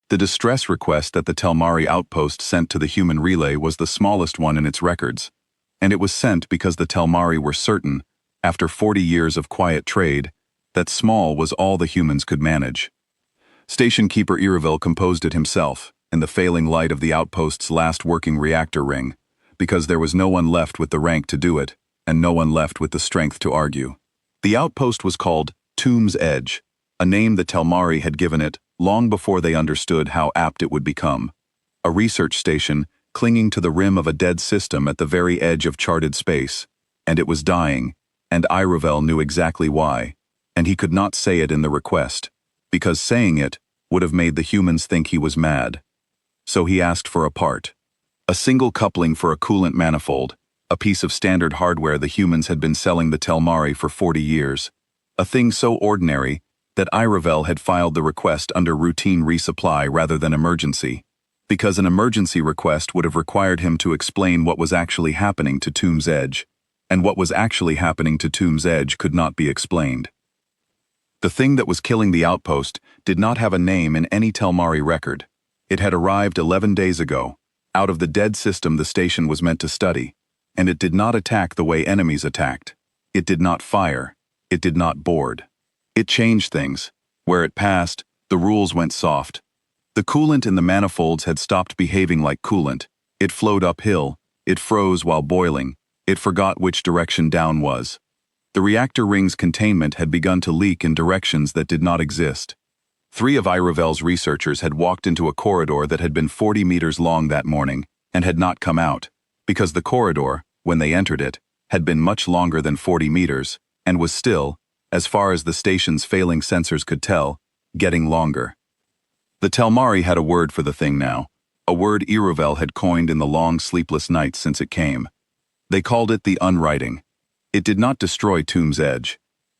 The distress request that the Telmari outpost sent to the human relay was the smallest one in its records, and it was sent because the Telmari were certain, after 40 years of quiet trade, that small was all the humans could manage. Station Keeper Iroville composed it himself, in the failing light of the outpost's last working reactor ring, because there was no one left with the rank to do it, and no one left with the strength to argue. The outpost was called Tomb's Edge, a name the Telmari had given it long before they understood how apt it would become. A research station clinging to the rim of a dead system at the very edge of charted space, and it was dying, and Iroville knew exactly why, and he could not say it in the request, because saying it would have made the humans think he was mad. So he asked for a part. A single coupling for a coolant manifold, a piece of standard hardware the humans had been selling the Telmari for 40 years, a thing so ordinary that Iroville had filed the request under routine resupply rather than emergency, because an emergency request would have required him to explain what was actually happening to Tomb's Edge, and what was actually happening to Tomb's Edge could not be explained. The thing that was killing the outpost did not have a name in any Telmari record. It had arrived 11 days ago, out of the dead system the station was meant to study, and it did not attack the way enemies attacked. It did not fire. It did not board. It changed things. Where it passed, the rules went soft. The coolant in the manifolds had stopped behaving like coolant. It flowed uphill. It froze while boiling. It forgot which direction down was. The reactor ring's containment had begun to leak in directions that did not exist. 3 of Iroville's researchers had walked into a corridor that had been 40 meters long that morning and had not come out, because the corridor, when they entered it, had been much longer than 40 meters and was still, as far as the station's failing sensors could tell, getting longer. The Telmari had a word for the thing now, a word Iroville had coined in the long sleepless nights since it came. They called it the unwriting. It did not destroy Tomb's Edge.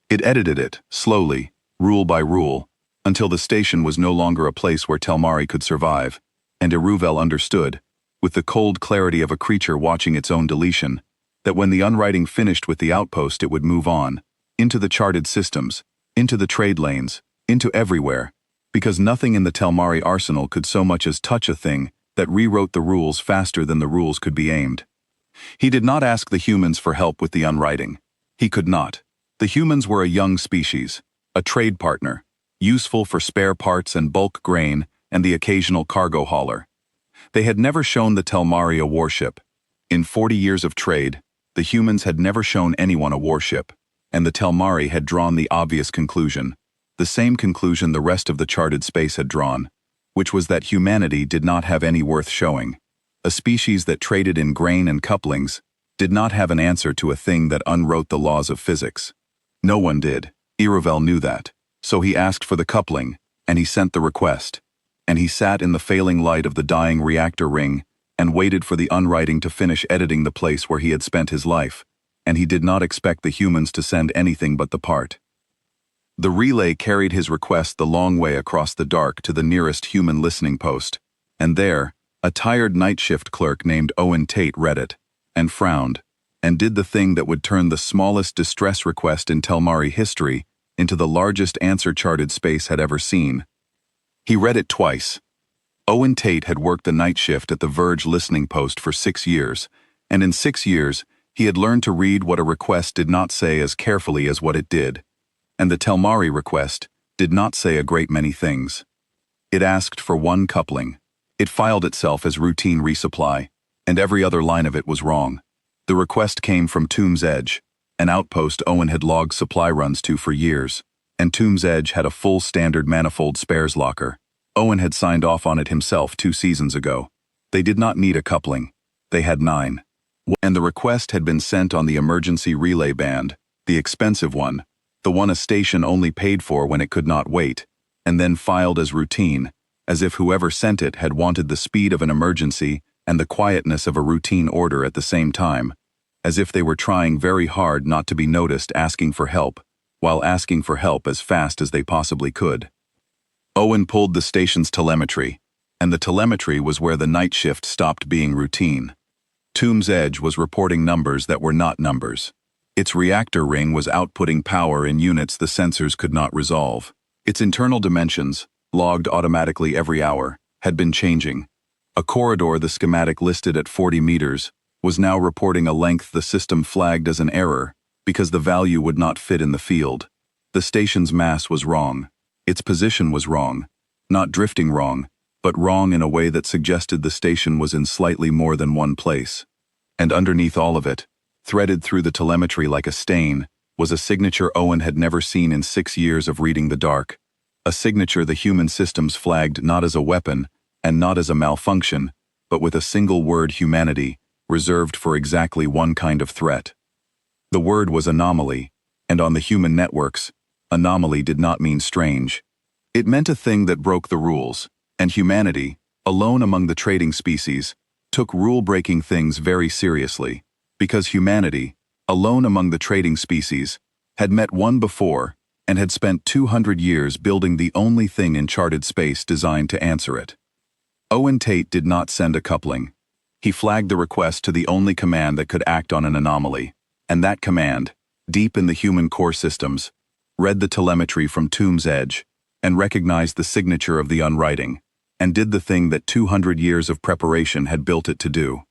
It edited it, slowly, rule by rule, until the station was no longer a place where Telmari could survive, and Iroville understood, with the cold clarity of a creature watching its own deletion, that when the unwriting finished with the outpost it would move on, into the charted systems, into the trade lanes, into everywhere, because nothing in the Telmari arsenal could so much as touch a thing that rewrote the rules faster than the rules could be aimed. He did not ask the humans for help with the unwriting. He could not. The humans were a young species, a trade partner, useful for spare parts and bulk grain and the occasional cargo hauler. They had never shown the Telmari a warship. In 40 years of trade, the humans had never shown anyone a warship, and the Telmari had drawn the obvious conclusion, the same conclusion the rest of the charted space had drawn, which was that humanity did not have any worth showing. A species that traded in grain and couplings did not have an answer to a thing that unwrote the laws of physics. No one did. Iroville knew that. So he asked for the coupling, and he sent the request, and he sat in the failing light of the dying reactor ring and waited for the unwriting to finish editing the place where he had spent his life, and he did not expect the humans to send anything but the part. The relay carried his request the long way across the dark to the nearest human listening post, and there, a tired night shift clerk named Owen Tate read it, and frowned, and did the thing that would turn the smallest distress request in Telmari history into the largest answer charted space had ever seen. He read it twice. Owen Tate had worked the night shift at the Verge listening post for 6 years, and in 6 years, he had learned to read what a request did not say as carefully as what it did. And the Telmari request did not say a great many things. It asked for one coupling. It filed itself as routine resupply, and every other line of it was wrong. The request came from Tomb's Edge, an outpost Owen had logged supply runs to for years, and Tomb's Edge had a full standard manifold spares locker. Owen had signed off on it himself 2 seasons ago. They did not need a coupling. They had 9. And the request had been sent on the emergency relay band, the expensive one, the one a station only paid for when it could not wait, and then filed as routine, as if whoever sent it had wanted the speed of an emergency and the quietness of a routine order at the same time, as if they were trying very hard not to be noticed asking for help, while asking for help as fast as they possibly could. Owen pulled the station's telemetry, and the telemetry was where the night shift stopped being routine. Tomb's Edge was reporting numbers that were not numbers. Its reactor ring was outputting power in units the sensors could not resolve. Its internal dimensions, logged automatically every hour, had been changing. A corridor the schematic listed at 40 meters was now reporting a length the system flagged as an error because the value would not fit in the field. The station's mass was wrong. Its position was wrong. Not drifting wrong, but wrong in a way that suggested the station was in slightly more than one place. And underneath all of it, threaded through the telemetry like a stain, was a signature Owen had never seen in 6 years of reading the dark. A signature the human systems flagged not as a weapon, and not as a malfunction, but with a single word: humanity, reserved for exactly one kind of threat. The word was anomaly, and on the human networks, anomaly did not mean strange. It meant a thing that broke the rules, and humanity, alone among the trading species, took rule-breaking things very seriously, because humanity, alone among the trading species, had met one before and had spent 200 years building the only thing in charted space designed to answer it. Owen Tate did not send a coupling. He flagged the request to the only command that could act on an anomaly, and that command, deep in the human core systems, read the telemetry from Tomb's edge and recognized the signature of the unwriting, and did the thing that 200 years of preparation had built it to do.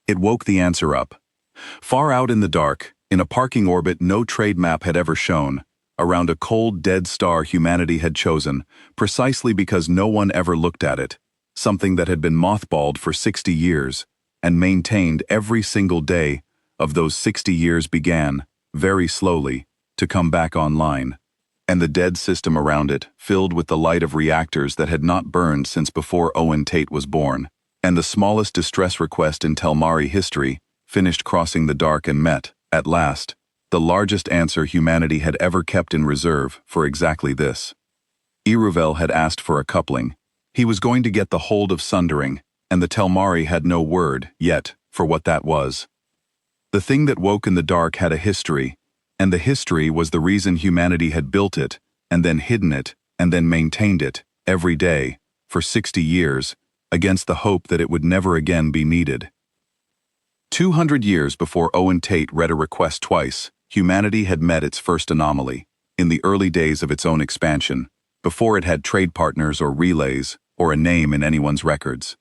It woke the answer up. Far out in the dark, in a parking orbit no trade map had ever shown, around a cold, dead star humanity had chosen, precisely because no one ever looked at it, something that had been mothballed for 60 years, and maintained every single day of those 60 years began, very slowly, to come back online. And the dead system around it, filled with the light of reactors that had not burned since before Owen Tate was born, and the smallest distress request in Telmari history, finished crossing the dark and met, at last, the largest answer humanity had ever kept in reserve for exactly this. Iruvel had asked for a coupling. He was going to get the hold of sundering, and the Telmari had no word, yet, for what that was. The thing that woke in the dark had a history, and the history was the reason humanity had built it, and then hidden it, and then maintained it, every day, for 60 years, against the hope that it would never again be needed. 200 years before Owen Tate read a request twice, humanity had met its first anomaly, in the early days of its own expansion, before it had trade partners or relays, or a name in anyone's records.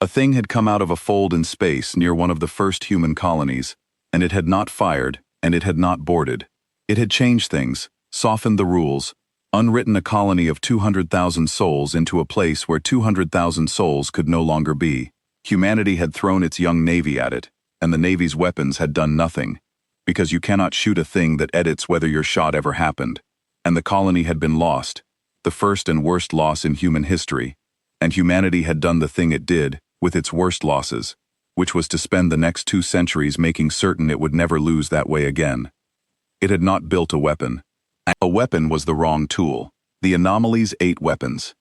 A thing had come out of a fold in space near one of the first human colonies, and it had not fired, and it had not boarded. It had changed things, softened the rules, unwritten a colony of 200,000 souls into a place where 200,000 souls could no longer be. Humanity had thrown its young navy at it, and the navy's weapons had done nothing, because you cannot shoot a thing that edits whether your shot ever happened. And the colony had been lost, the first and worst loss in human history, and humanity had done the thing it did, with its worst losses, which was to spend the next 2 centuries making certain it would never lose that way again. It had not built a weapon. A weapon was the wrong tool. The anomalies ate weapons.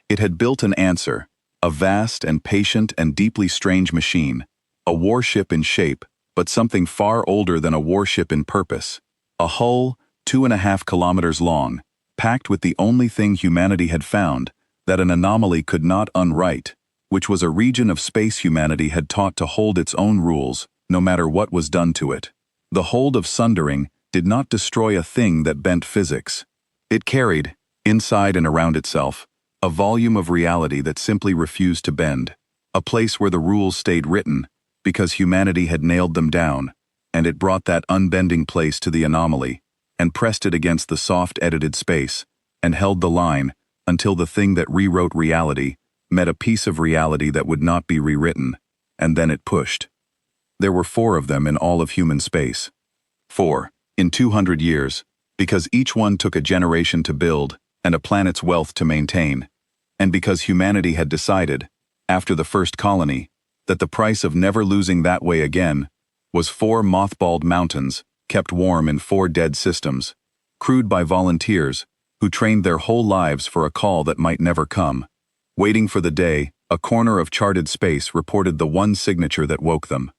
It had built an answer, a vast and patient and deeply strange machine, a warship in shape, but something far older than a warship in purpose. A hull, 2.5 kilometers long, packed with the only thing humanity had found, that an anomaly could not unwrite, which was a region of space humanity had taught to hold its own rules, no matter what was done to it. The hold of sundering did not destroy a thing that bent physics. It carried, inside and around itself, a volume of reality that simply refused to bend, a place where the rules stayed written, because humanity had nailed them down, and it brought that unbending place to the anomaly, and pressed it against the soft edited space, and held the line, until the thing that rewrote reality met a piece of reality that would not be rewritten, and then it pushed. There were 4 of them in all of human space. 4, in 200 years, because each one took a generation to build and a planet's wealth to maintain, and because humanity had decided, after the first colony, that the price of never losing that way again was 4 mothballed mountains kept warm in 4 dead systems, crewed by volunteers who trained their whole lives for a call that might never come. Waiting for the day, a corner of charted space reported the one signature that woke them.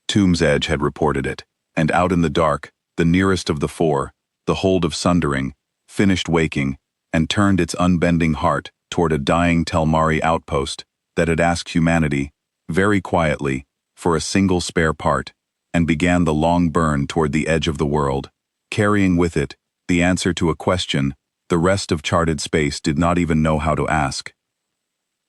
Tomb's edge had reported it, and out in the dark, the nearest of the 4, the hold of sundering, finished waking, and turned its unbending heart toward a dying Telmari outpost that had asked humanity, very quietly, for a single spare part, and began the long burn toward the edge of the world, carrying with it the answer to a question The rest of charted space did not even know how to ask.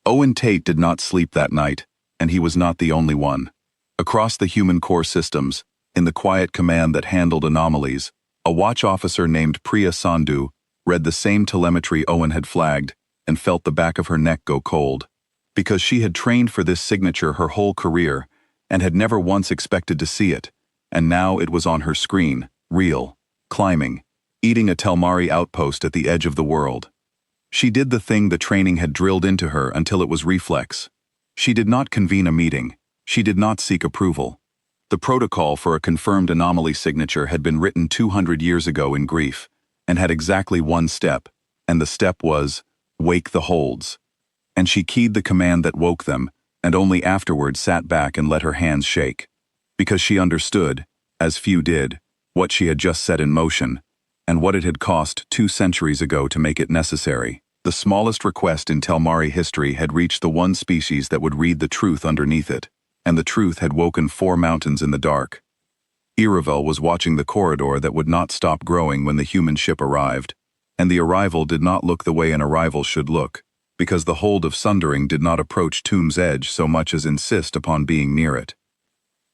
Owen Tate did not sleep that night, and he was not the only one. Across the human core systems, in the quiet command that handled anomalies, a watch officer named Priya Sandhu read the same telemetry Owen had flagged and felt the back of her neck go cold. Because she had trained for this signature her whole career and had never once expected to see it, and now it was on her screen, real, climbing, eating a Telmari outpost at the edge of the world. She did the thing the training had drilled into her until it was reflex. She did not convene a meeting. She did not seek approval. The protocol for a confirmed anomaly signature had been written 200 years ago in Grief, and had exactly one step, and the step was, wake the holds. And she keyed the command that woke them, and only afterward sat back and let her hands shake. Because she understood, as few did, what she had just set in motion, and what it had cost 2 centuries ago to make it necessary. The smallest request in Telmari history had reached the one species that would read the truth underneath it, and the truth had woken 4 mountains in the dark. Iravel was watching the corridor that would not stop growing when the human ship arrived, and the arrival did not look the way an arrival should look, because the hold of Sundering did not approach Tomb's edge so much as insist upon being near it.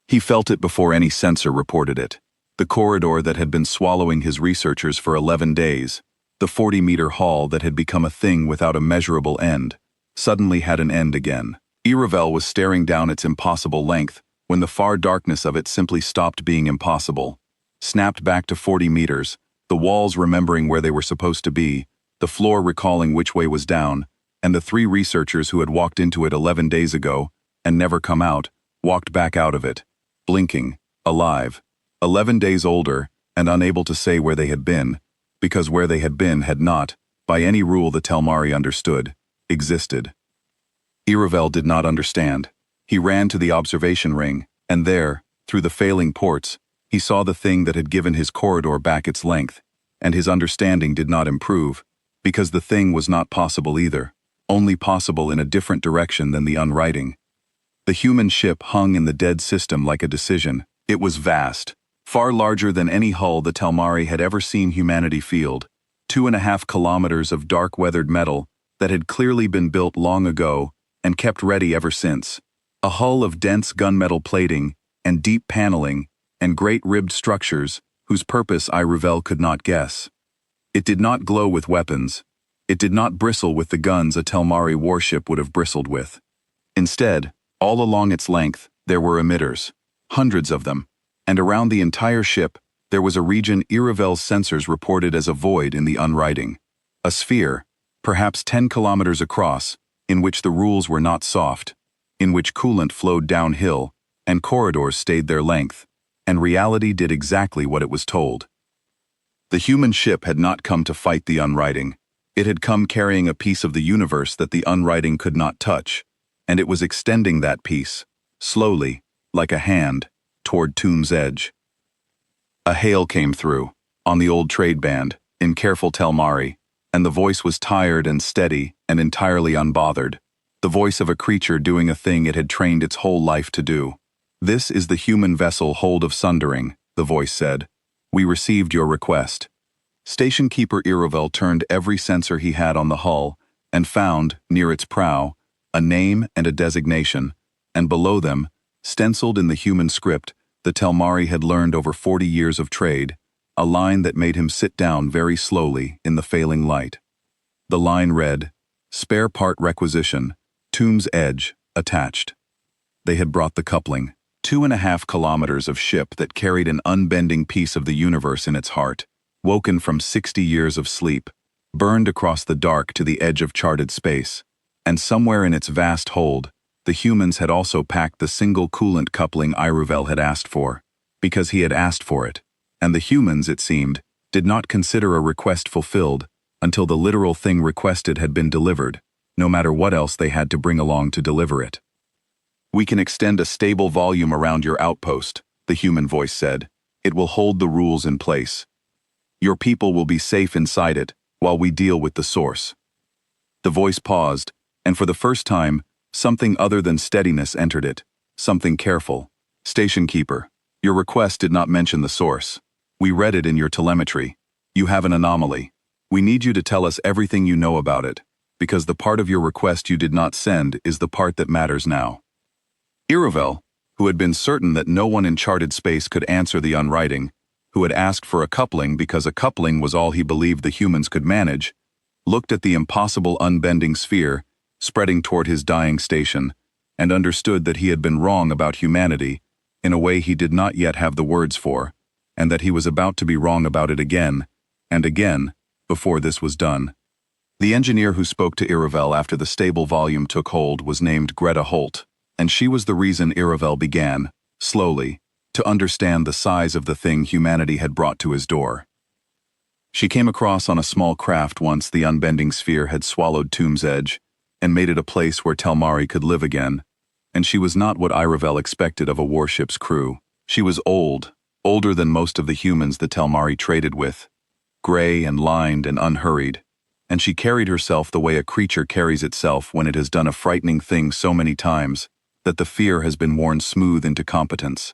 He felt it before any sensor reported it. The corridor that had been swallowing his researchers for 11 days, the 40-meter hall that had become a thing without a measurable end, suddenly had an end again. Iravel was staring down its impossible length when the far darkness of it simply stopped being impossible, snapped back to 40 meters, the walls remembering where they were supposed to be, the floor recalling which way was down, and the 3 researchers who had walked into it 11 days ago and never come out, walked back out of it, blinking, alive, 11 days older and unable to say where they had been, because where they had been had not, by any rule the Telmari understood, existed. Iravel did not understand. He ran to the observation ring, and there, through the failing ports, he saw the thing that had given his corridor back its length, and his understanding did not improve, because the thing was not possible either, only possible in a different direction than the unwriting. The human ship hung in the dead system like a decision. It was vast, far larger than any hull the Telmari had ever seen humanity field, 2.5 kilometers of dark-weathered metal that had clearly been built long ago and kept ready ever since. A hull of dense gunmetal plating and deep paneling and great ribbed structures whose purpose Iravel could not guess. It did not glow with weapons. It did not bristle with the guns a Telmari warship would have bristled with. Instead, all along its length, there were emitters, hundreds of them, and around the entire ship, there was a region Iravel's sensors reported as a void in the unwriting. A sphere, perhaps 10 kilometers across, in which the rules were not soft, in which coolant flowed downhill, and corridors stayed their length, and reality did exactly what it was told. The human ship had not come to fight the unwriting. It had come carrying a piece of the universe that the unwriting could not touch, and it was extending that piece, slowly, like a hand, toward Tomb's edge. A hail came through, on the old trade band, in careful Telmari, and the voice was tired and steady and entirely unbothered, the voice of a creature doing a thing it had trained its whole life to do. "This is the human vessel Hold of Sundering," the voice said. "We received your request." Station Keeper Iravel turned every sensor he had on the hull and found, near its prow, a name and a designation, and below them, stenciled in the human script the Telmari had learned over 40 years of trade, a line that made him sit down very slowly in the failing light. The line read, "Spare part requisition, Tomb's edge, attached." They had brought the coupling, 2.5 kilometers of ship that carried an unbending piece of the universe in its heart, woken from 60 years of sleep, burned across the dark to the edge of charted space, and somewhere in its vast hold, the humans had also packed the single coolant coupling Iravel had asked for, because he had asked for it, and the humans, it seemed, did not consider a request fulfilled until the literal thing requested had been delivered, no matter what else they had to bring along to deliver it. "We can extend a stable volume around your outpost," the human voice said. "It will hold the rules in place. Your people will be safe inside it while we deal with the source." The voice paused, and for the first time, something other than steadiness entered it, something careful. "Station Keeper, your request did not mention the source. We read it in your telemetry. You have an anomaly. We need you to tell us everything you know about it, because the part of your request you did not send is the part that matters now. Iravel, who had been certain that no one in charted space could answer the unwriting, who had asked for a coupling because a coupling was all he believed the humans could manage, looked at the impossible unbending sphere spreading toward his dying station, and understood that he had been wrong about humanity in a way he did not yet have the words for, and that he was about to be wrong about it again, and again, before this was done. The engineer who spoke to Iravel after the stable volume took hold was named Greta Holt, and she was the reason Iravel began, slowly, to understand the size of the thing humanity had brought to his door. She came across on a small craft once the unbending sphere had swallowed Tomb's Edge and made it a place where Telmari could live again, and she was not what Iravel expected of a warship's crew. She was old, older than most of the humans the Telmari traded with, gray and lined and unhurried, and she carried herself the way a creature carries itself when it has done a frightening thing so many times that the fear has been worn smooth into competence.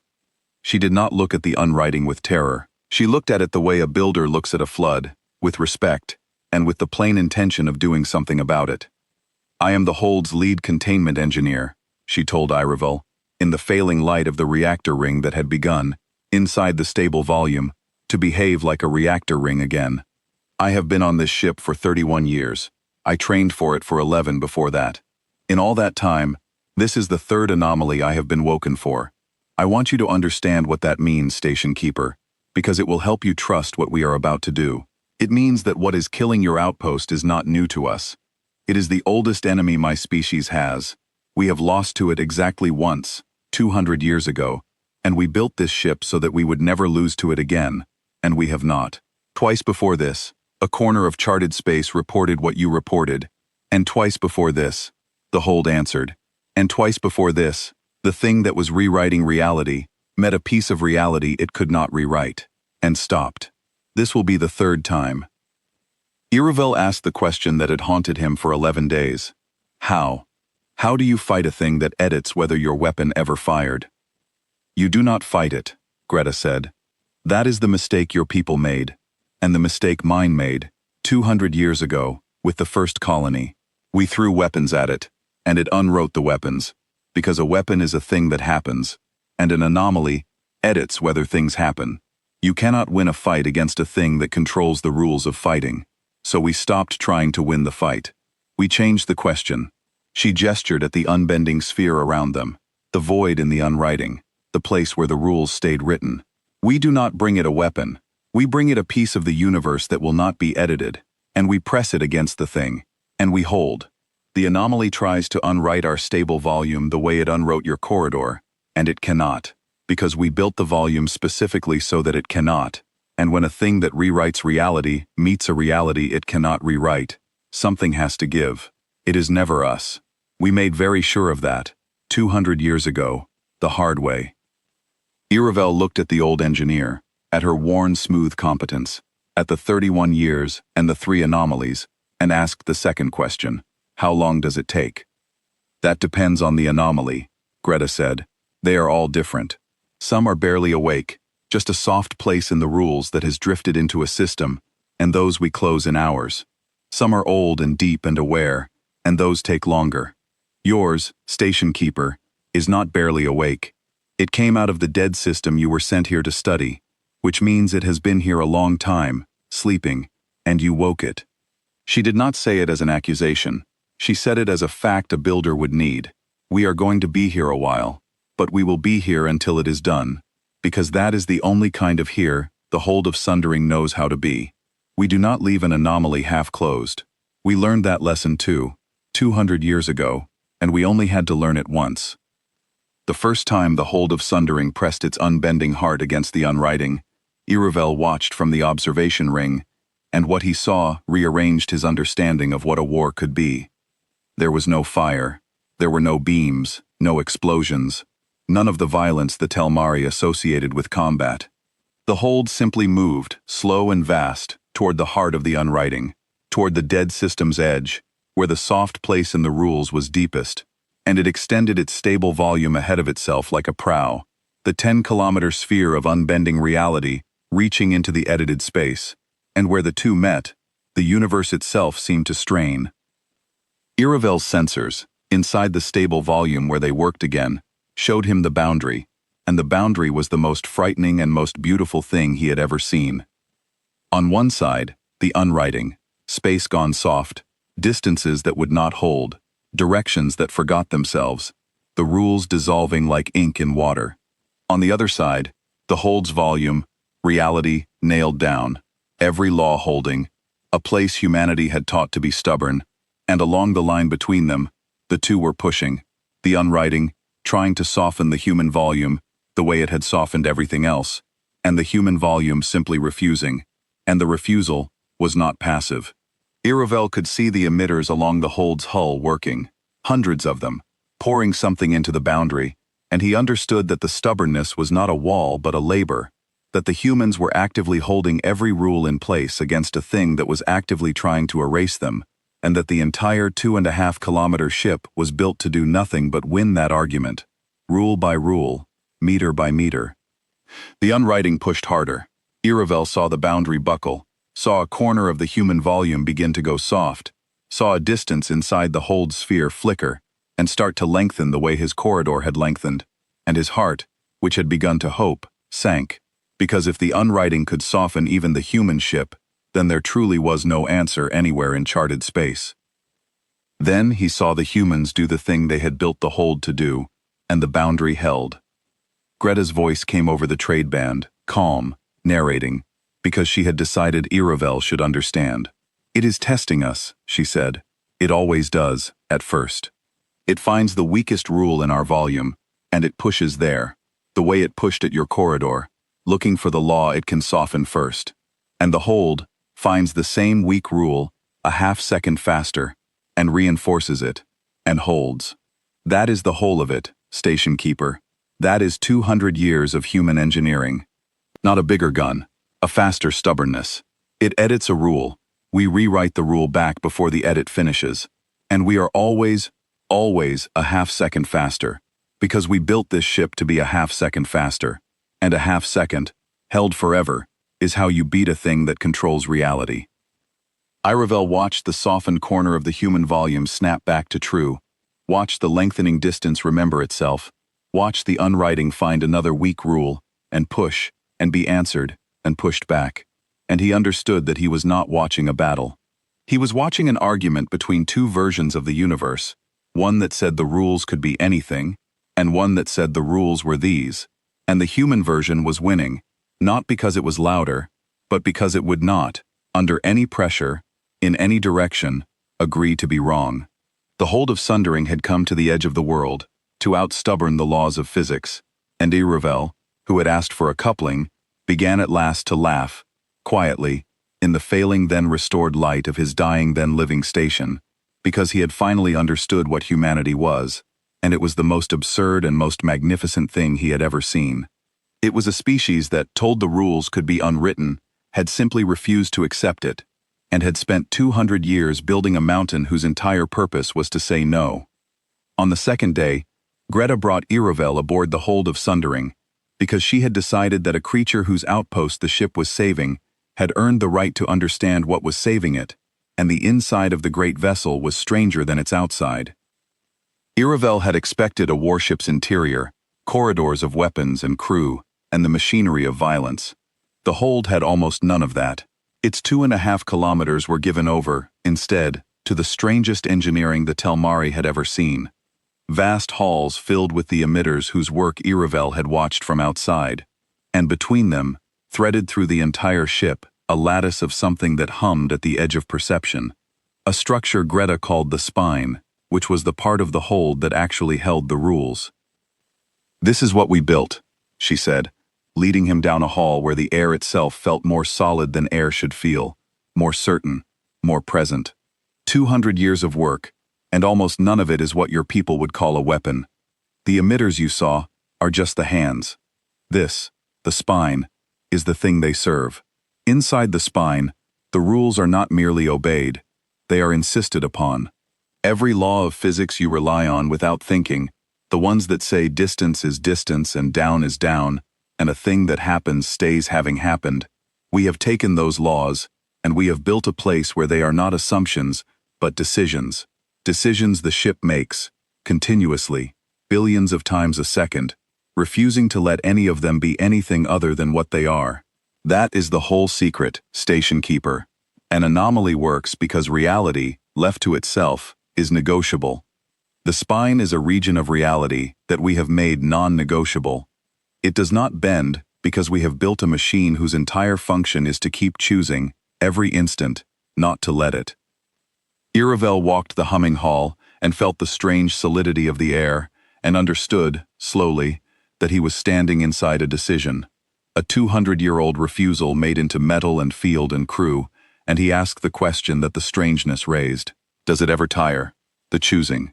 She did not look at the unwriting with terror. She looked at it the way a builder looks at a flood, with respect, and with the plain intention of doing something about it. "I am the Hold's lead containment engineer," she told Iravel, in the failing light of the reactor ring that had begun, inside the stable volume, to behave like a reactor ring again. "I have been on this ship for 31 years. I trained for it for 11 before that. In all that time, this is the third anomaly I have been woken for. I want you to understand what that means, Station Keeper, because it will help you trust what we are about to do. It means that what is killing your outpost is not new to us. It is the oldest enemy my species has. We have lost to it exactly once, 200 years ago, and we built this ship so that we would never lose to it again, and we have not. Twice before this, a corner of charted space reported what you reported, and twice before this, the Hold answered, and twice before this, the thing that was rewriting reality met a piece of reality it could not rewrite, and stopped. This will be the third time." Iravel asked the question that had haunted him for 11 days. How? How do you fight a thing that edits whether your weapon ever fired? "You do not fight it," Greta said. "That is the mistake your people made, and the mistake mine made, 200 years ago, with the first colony. We threw weapons at it, and it unwrote the weapons, because a weapon is a thing that happens, and an anomaly edits whether things happen. You cannot win a fight against a thing that controls the rules of fighting. So we stopped trying to win the fight. We changed the question." She gestured at the unbending sphere around them, the void in the unwriting, the place where the rules stayed written. "We do not bring it a weapon. We bring it a piece of the universe that will not be edited, and we press it against the thing, and we hold. The anomaly tries to unwrite our stable volume the way it unwrote your corridor, and it cannot, because we built the volume specifically so that it cannot. And when a thing that rewrites reality meets a reality it cannot rewrite, something has to give. It is never us. We made very sure of that, 200 years ago, the hard way." Iravel looked at the old engineer, at her worn smooth competence, at the 31 years and the 3 anomalies, and asked the second question. "How long does it take?" "That depends on the anomaly," Greta said. "They are all different. Some are barely awake, just a soft place in the rules that has drifted into a system, and those we close in hours. Some are old and deep and aware, and those take longer. Yours, Station Keeper, is not barely awake. It came out of the dead system you were sent here to study, which means it has been here a long time, sleeping, and you woke it." She did not say it as an accusation. She said it as a fact a builder would need. "We are going to be here a while, but we will be here until it is done, because that is the only kind of here the Hold of Sundering knows how to be. We do not leave an anomaly half-closed. We learned that lesson too, 200 years ago, and we only had to learn it once." The first time the Hold of Sundering pressed its unbending heart against the unwriting, Iravel watched from the observation ring, and what he saw rearranged his understanding of what a war could be. There was no fire, there were no beams, no explosions, none of the violence the Telmari associated with combat. The Hold simply moved, slow and vast, toward the heart of the unwriting, toward the dead system's edge, where the soft place in the rules was deepest, and it extended its stable volume ahead of itself like a prow, the 10-kilometer sphere of unbending reality reaching into the edited space, and where the two met, The universe itself seemed to strain. Iravel's sensors, inside the stable volume where they worked again, showed him the boundary, and the boundary was the most frightening and most beautiful thing he had ever seen. On one side, the unwriting, space gone soft, distances that would not hold, directions that forgot themselves, the rules dissolving like ink in water. On the other side, the holds volume, reality nailed down, every law holding, a place humanity had taught to be stubborn, and along the line between them, the two were pushing, the unwriting, trying to soften the human volume, the way it had softened everything else, and the human volume simply refusing, and the refusal was not passive. Iravel could see the emitters along the hold's hull working, hundreds of them, pouring something into the boundary, and he understood that the stubbornness was not a wall but a labor, that the humans were actively holding every rule in place against a thing that was actively trying to erase them, and that the entire 2.5-kilometer ship was built to do nothing but win that argument, rule by rule, meter by meter. The unwriting pushed harder. Iravel saw the boundary buckle, saw a corner of the human volume begin to go soft, saw a distance inside the hold sphere flicker and start to lengthen the way his corridor had lengthened, and his heart, which had begun to hope, sank, because if the unwriting could soften even the human ship, then there truly was no answer anywhere in charted space. Then he saw the humans do the thing they had built the hold to do, and the boundary held. Greta's voice came over the trade band, calm, narrating, because she had decided Iravel should understand. "It is testing us," she said. "It always does, at first. It finds the weakest rule in our volume, and it pushes there, the way it pushed at your corridor, looking for the law it can soften first. And the hold finds the same weak rule a half-second faster, and reinforces it, and holds. That is the whole of it, Station Keeper. That is 200 years of human engineering. Not a bigger gun, a faster stubbornness. It edits a rule. We rewrite the rule back before the edit finishes. And we are always a half-second faster, because we built this ship to be a half-second faster. And a half-second, held forever, is how you beat a thing that controls reality." Iravel watched the softened corner of the human volume snap back to true, watched the lengthening distance remember itself, watched the unwriting find another weak rule, and push, and be answered, and pushed back. And he understood that he was not watching a battle. He was watching an argument between two versions of the universe, one that said the rules could be anything, and one that said the rules were these, and the human version was winning, not because it was louder, but because it would not, under any pressure, in any direction, agree to be wrong. The hold of sundering had come to the edge of the world, to outstubborn the laws of physics, and Iravel, who had asked for a coupling, began at last to laugh, quietly, in the failing then restored light of his dying then living station, because he had finally understood what humanity was, and it was the most absurd and most magnificent thing he had ever seen. It was a species that, told the rules could be unwritten, had simply refused to accept it, and had spent 200 years building a mountain whose entire purpose was to say no. On the second day, Greta brought Iravel aboard the hold of sundering, because she had decided that a creature whose outpost the ship was saving had earned the right to understand what was saving it, and the inside of the great vessel was stranger than its outside. Iravel had expected a warship's interior, corridors of weapons and crew, and the machinery of violence. The hold had almost none of that. Its 2.5 kilometers were given over, instead, to the strangest engineering the Telmari had ever seen. Vast halls filled with the emitters whose work Iravel had watched from outside, and between them, threaded through the entire ship, a lattice of something that hummed at the edge of perception. A structure Greta called the spine, which was the part of the hold that actually held the rules. "This is what we built," she said, leading him down a hall where the air itself felt more solid than air should feel, more certain, more present. 200 years of work, and almost none of it is what your people would call a weapon. The emitters you saw are just the hands. This, the spine, is the thing they serve. Inside the spine, the rules are not merely obeyed, they are insisted upon. Every law of physics you rely on without thinking, the ones that say distance is distance and down is down, and a thing that happens stays having happened, we have taken those laws, and we have built a place where they are not assumptions, but decisions. Decisions the ship makes, continuously, billions of times a second, refusing to let any of them be anything other than what they are. That is the whole secret, Station Keeper. An anomaly works because reality, left to itself, is negotiable. The spine is a region of reality that we have made non-negotiable. It does not bend because we have built a machine whose entire function is to keep choosing, every instant, not to let it. Iravel walked the humming hall and felt the strange solidity of the air and understood, slowly, that he was standing inside a decision. A 200-year-old refusal made into metal and field and crew, and he asked the question that the strangeness raised. Does it ever tire? The choosing.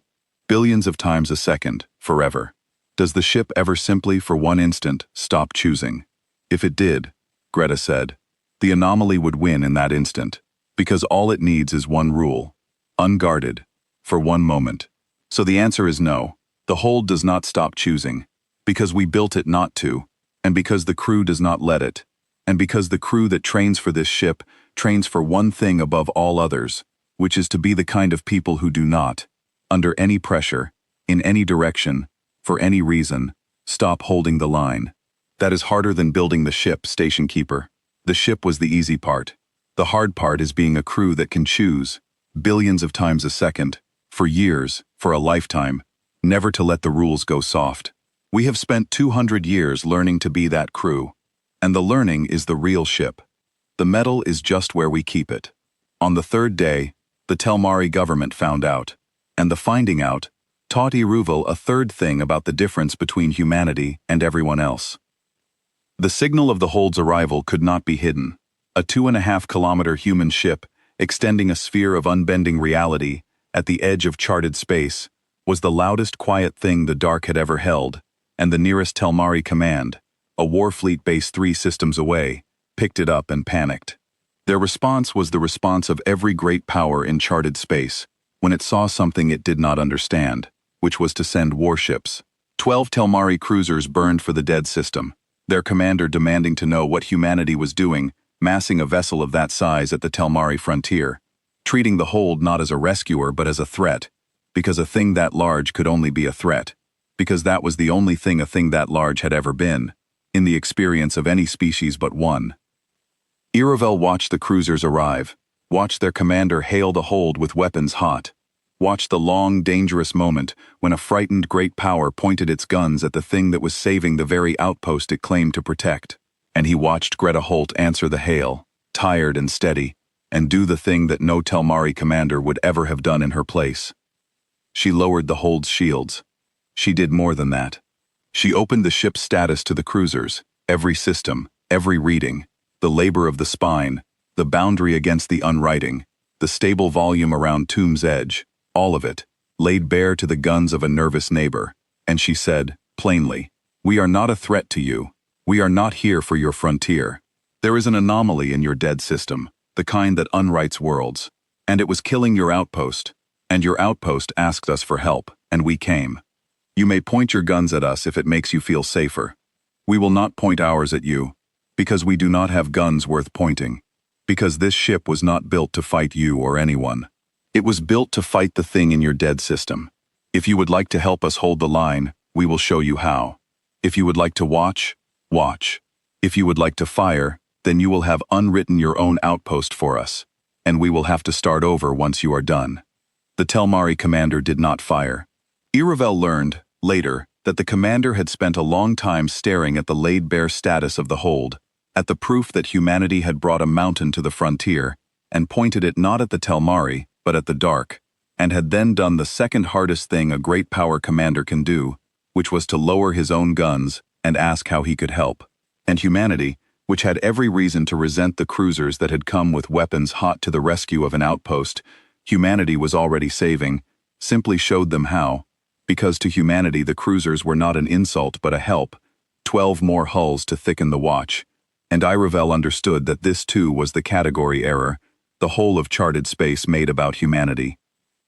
Billions of times a second, forever. Does the ship ever simply, for one instant, stop choosing? If it did, Greta said, the anomaly would win in that instant, because all it needs is one rule. Unguarded. For one moment. So the answer is no. The hold does not stop choosing. Because we built it not to. And because the crew does not let it. And because the crew that trains for this ship trains for one thing above all others, which is to be the kind of people who do not, under any pressure, in any direction, for any reason, stop holding the line. That is harder than building the ship, Station Keeper. The ship was the easy part. The hard part is being a crew that can choose, billions of times a second, for years, for a lifetime, never to let the rules go soft. We have spent 200 years learning to be that crew. And the learning is the real ship. The metal is just where we keep it. On the third day, the Telmari government found out. And the finding out taught Iruval a third thing about the difference between humanity and everyone else. The signal of the hold's arrival could not be hidden. A 2.5-kilometer human ship, extending a sphere of unbending reality, at the edge of charted space, was the loudest quiet thing the dark had ever held, and the nearest Telmari command, a Warfleet base 3 systems away, picked it up and panicked. Their response was the response of every great power in charted space, when it saw something it did not understand, which was to send warships. 12 Telmari cruisers burned for the dead system, their commander demanding to know what humanity was doing, massing a vessel of that size at the Telmari frontier, treating the hold not as a rescuer but as a threat, because a thing that large could only be a threat, because that was the only thing a thing that large had ever been, in the experience of any species but one. Iravel watched the cruisers arrive, watched their commander hail the hold with weapons hot, watched the long, dangerous moment when a frightened great power pointed its guns at the thing that was saving the very outpost it claimed to protect. And he watched Greta Holt answer the hail, tired and steady, and do the thing that no Telmari commander would ever have done in her place. She lowered the hold's shields. She did more than that. She opened the ship's status to the cruisers, every system, every reading, the labor of the spine, the boundary against the unwriting, the stable volume around Tomb's edge, all of it, laid bare to the guns of a nervous neighbor, and she said, plainly, "We are not a threat to you. We are not here for your frontier. There is an anomaly in your dead system, the kind that unwrites worlds, and it was killing your outpost, and your outpost asked us for help, and we came. You may point your guns at us if it makes you feel safer. We will not point ours at you, because we do not have guns worth pointing, because this ship was not built to fight you or anyone. It was built to fight the thing in your dead system. If you would like to help us hold the line, we will show you how. If you would like to watch, watch. If you would like to fire, then you will have unwritten your own outpost for us, and we will have to start over once you are done." The Telmari commander did not fire. Iravel learned, later, that the commander had spent a long time staring at the laid-bare status of the hold, at the proof that humanity had brought a mountain to the frontier, and pointed it not at the Telmari, but at the dark, and had then done the second hardest thing a great power commander can do, which was to lower his own guns and ask how he could help. And humanity, which had every reason to resent the cruisers that had come with weapons hot to the rescue of an outpost humanity was already saving, simply showed them how, because to humanity the cruisers were not an insult but a help, 12 more hulls to thicken the watch, and Iravel understood that this too was the category error, the whole of charted space made about humanity.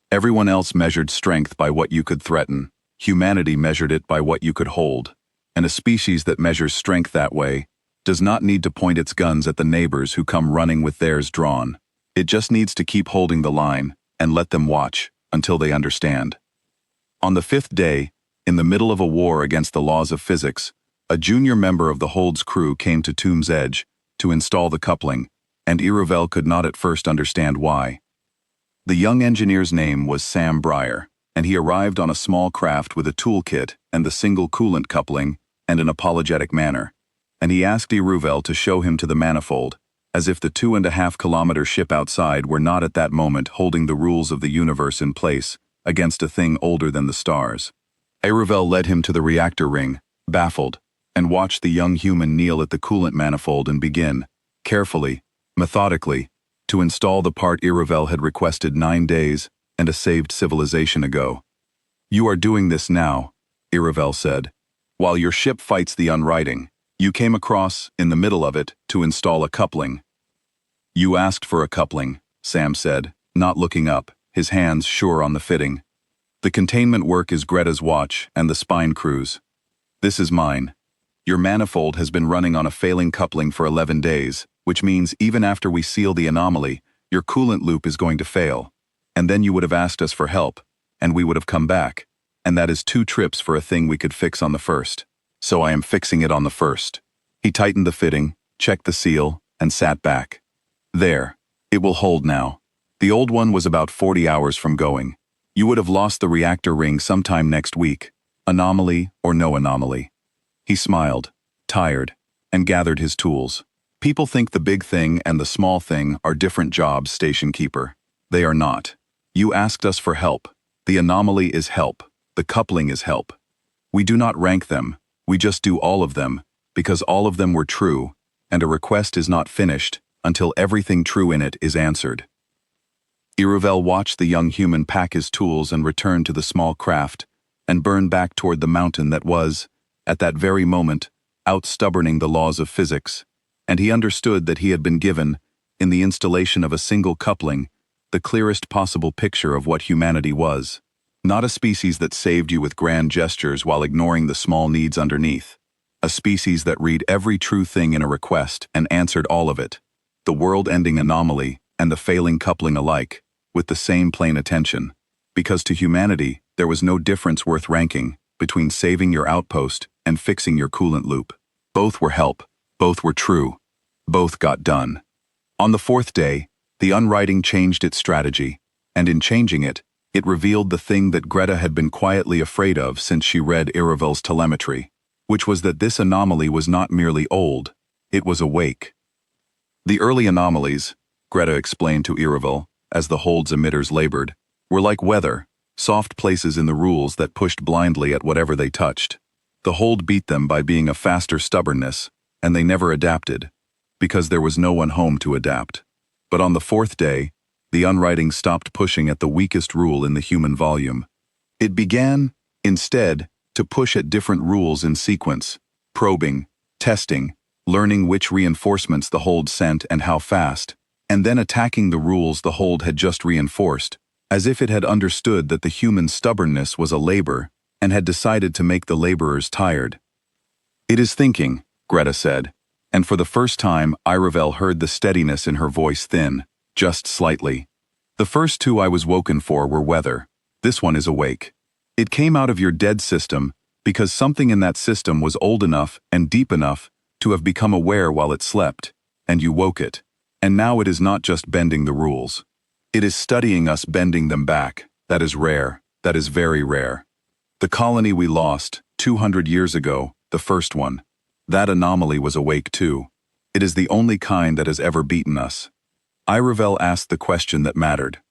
Everyone else measured strength by what you could threaten, humanity measured it by what you could hold, and a species that measures strength that way does not need to point its guns at the neighbors who come running with theirs drawn. It just needs to keep holding the line and let them watch until they understand. On the 5th day, in the middle of a war against the laws of physics, a junior member of the Hold's crew came to Tomb's Edge to install the coupling, and Irovel could not at first understand why. The young engineer's name was Sam Breyer, and he arrived on a small craft with a toolkit and the single coolant coupling and an apologetic manner, and he asked Irovel to show him to the manifold, as if the 2.5-kilometer ship outside were not at that moment holding the rules of the universe in place against a thing older than the stars. Irovel led him to the reactor ring, baffled, and watched the young human kneel at the coolant manifold and begin, carefully, methodically, to install the part Irovel had requested 9 days and a saved civilization ago. "You are doing this now," Irovel said. "While your ship fights the unrighting, you came across, in the middle of it, to install a coupling." "You asked for a coupling," Sam said, not looking up, his hands sure on the fitting. "The containment work is Greta's watch and the spine crew's. This is mine. Your manifold has been running on a failing coupling for 11 days, which means even after we seal the anomaly, your coolant loop is going to fail. And then you would have asked us for help, and we would have come back, and that is 2 trips for a thing we could fix on the 1st. So I am fixing it on the 1st. He tightened the fitting, checked the seal, and sat back. "There. It will hold now. The old one was about 40 hours from going. You would have lost the reactor ring sometime next week, anomaly or no anomaly." He smiled, tired, and gathered his tools. "People think the big thing and the small thing are different jobs, station keeper. They are not. You asked us for help. The anomaly is help. The coupling is help. We do not rank them. We just do all of them, because all of them were true, and a request is not finished until everything true in it is answered." Irovel watched the young human pack his tools and return to the small craft, and burn back toward the mountain that was, at that very moment, out-stubborning the laws of physics, and he understood that he had been given, in the installation of a single coupling, the clearest possible picture of what humanity was. Not a species that saved you with grand gestures while ignoring the small needs underneath. A species that read every true thing in a request and answered all of it, the world-ending anomaly and the failing coupling alike, with the same plain attention. Because to humanity, there was no difference worth ranking between saving your outpost and fixing your coolant loop. Both were help, both were true, both got done. On the 4th day, the unwriting changed its strategy, and in changing it, it revealed the thing that Greta had been quietly afraid of since she read Irovel's telemetry, which was that this anomaly was not merely old, it was awake. The early anomalies, Greta explained to Irovel, as the Hold's emitters labored, were like weather, soft places in the rules that pushed blindly at whatever they touched. The Hold beat them by being a faster stubbornness, and they never adapted, because there was no one home to adapt. But on the 4th day, the unwriting stopped pushing at the weakest rule in the human volume. It began, instead, to push at different rules in sequence, probing, testing, learning which reinforcements the Hold sent and how fast, and then attacking the rules the Hold had just reinforced, as if it had understood that the human stubbornness was a labor and had decided to make the laborers tired. "It is thinking," Greta said, and for the first time Irovel heard the steadiness in her voice thin, just slightly. "The first 2 I was woken for were weather. This one is awake. It came out of your dead system because something in that system was old enough and deep enough to have become aware while it slept, and you woke it. And now it is not just bending the rules. It is studying us bending them back. That is rare. That is very rare. The colony we lost, 200 years ago, the first one, that anomaly was awake too. It is the only kind that has ever beaten us." Irovel asked the question that mattered.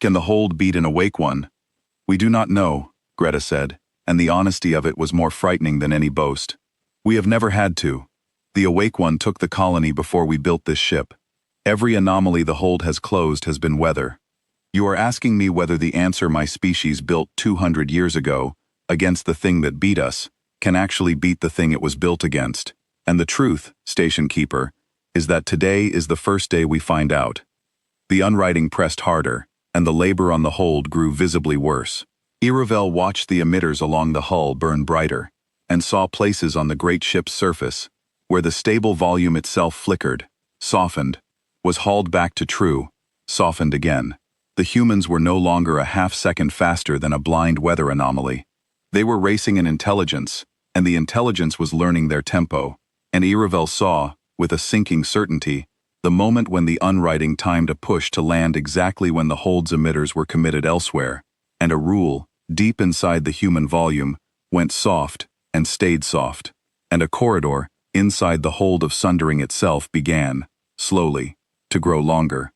"Can the Hold beat an awake one?" "We do not know," Greta said, and the honesty of it was more frightening than any boast. "We have never had to. The awake one took the colony before we built this ship. Every anomaly the Hold has closed has been weather. You are asking me whether the answer my species built 200 years ago, against the thing that beat us, can actually beat the thing it was built against. And the truth, station keeper, is that today is the first day we find out." The unwriting pressed harder, and the labor on the Hold grew visibly worse. Irovel watched the emitters along the hull burn brighter, and saw places on the great ship's surface, where the stable volume itself flickered, softened, was hauled back to true, softened again. The humans were no longer a half-second faster than a blind weather anomaly. They were racing in intelligence, and the intelligence was learning their tempo, and Iravel saw, with a sinking certainty, the moment when the unwriting timed a push to land exactly when the hold's emitters were committed elsewhere, and a rule, deep inside the human volume, went soft and stayed soft, and a corridor, inside the hold of sundering itself began, slowly, to grow longer.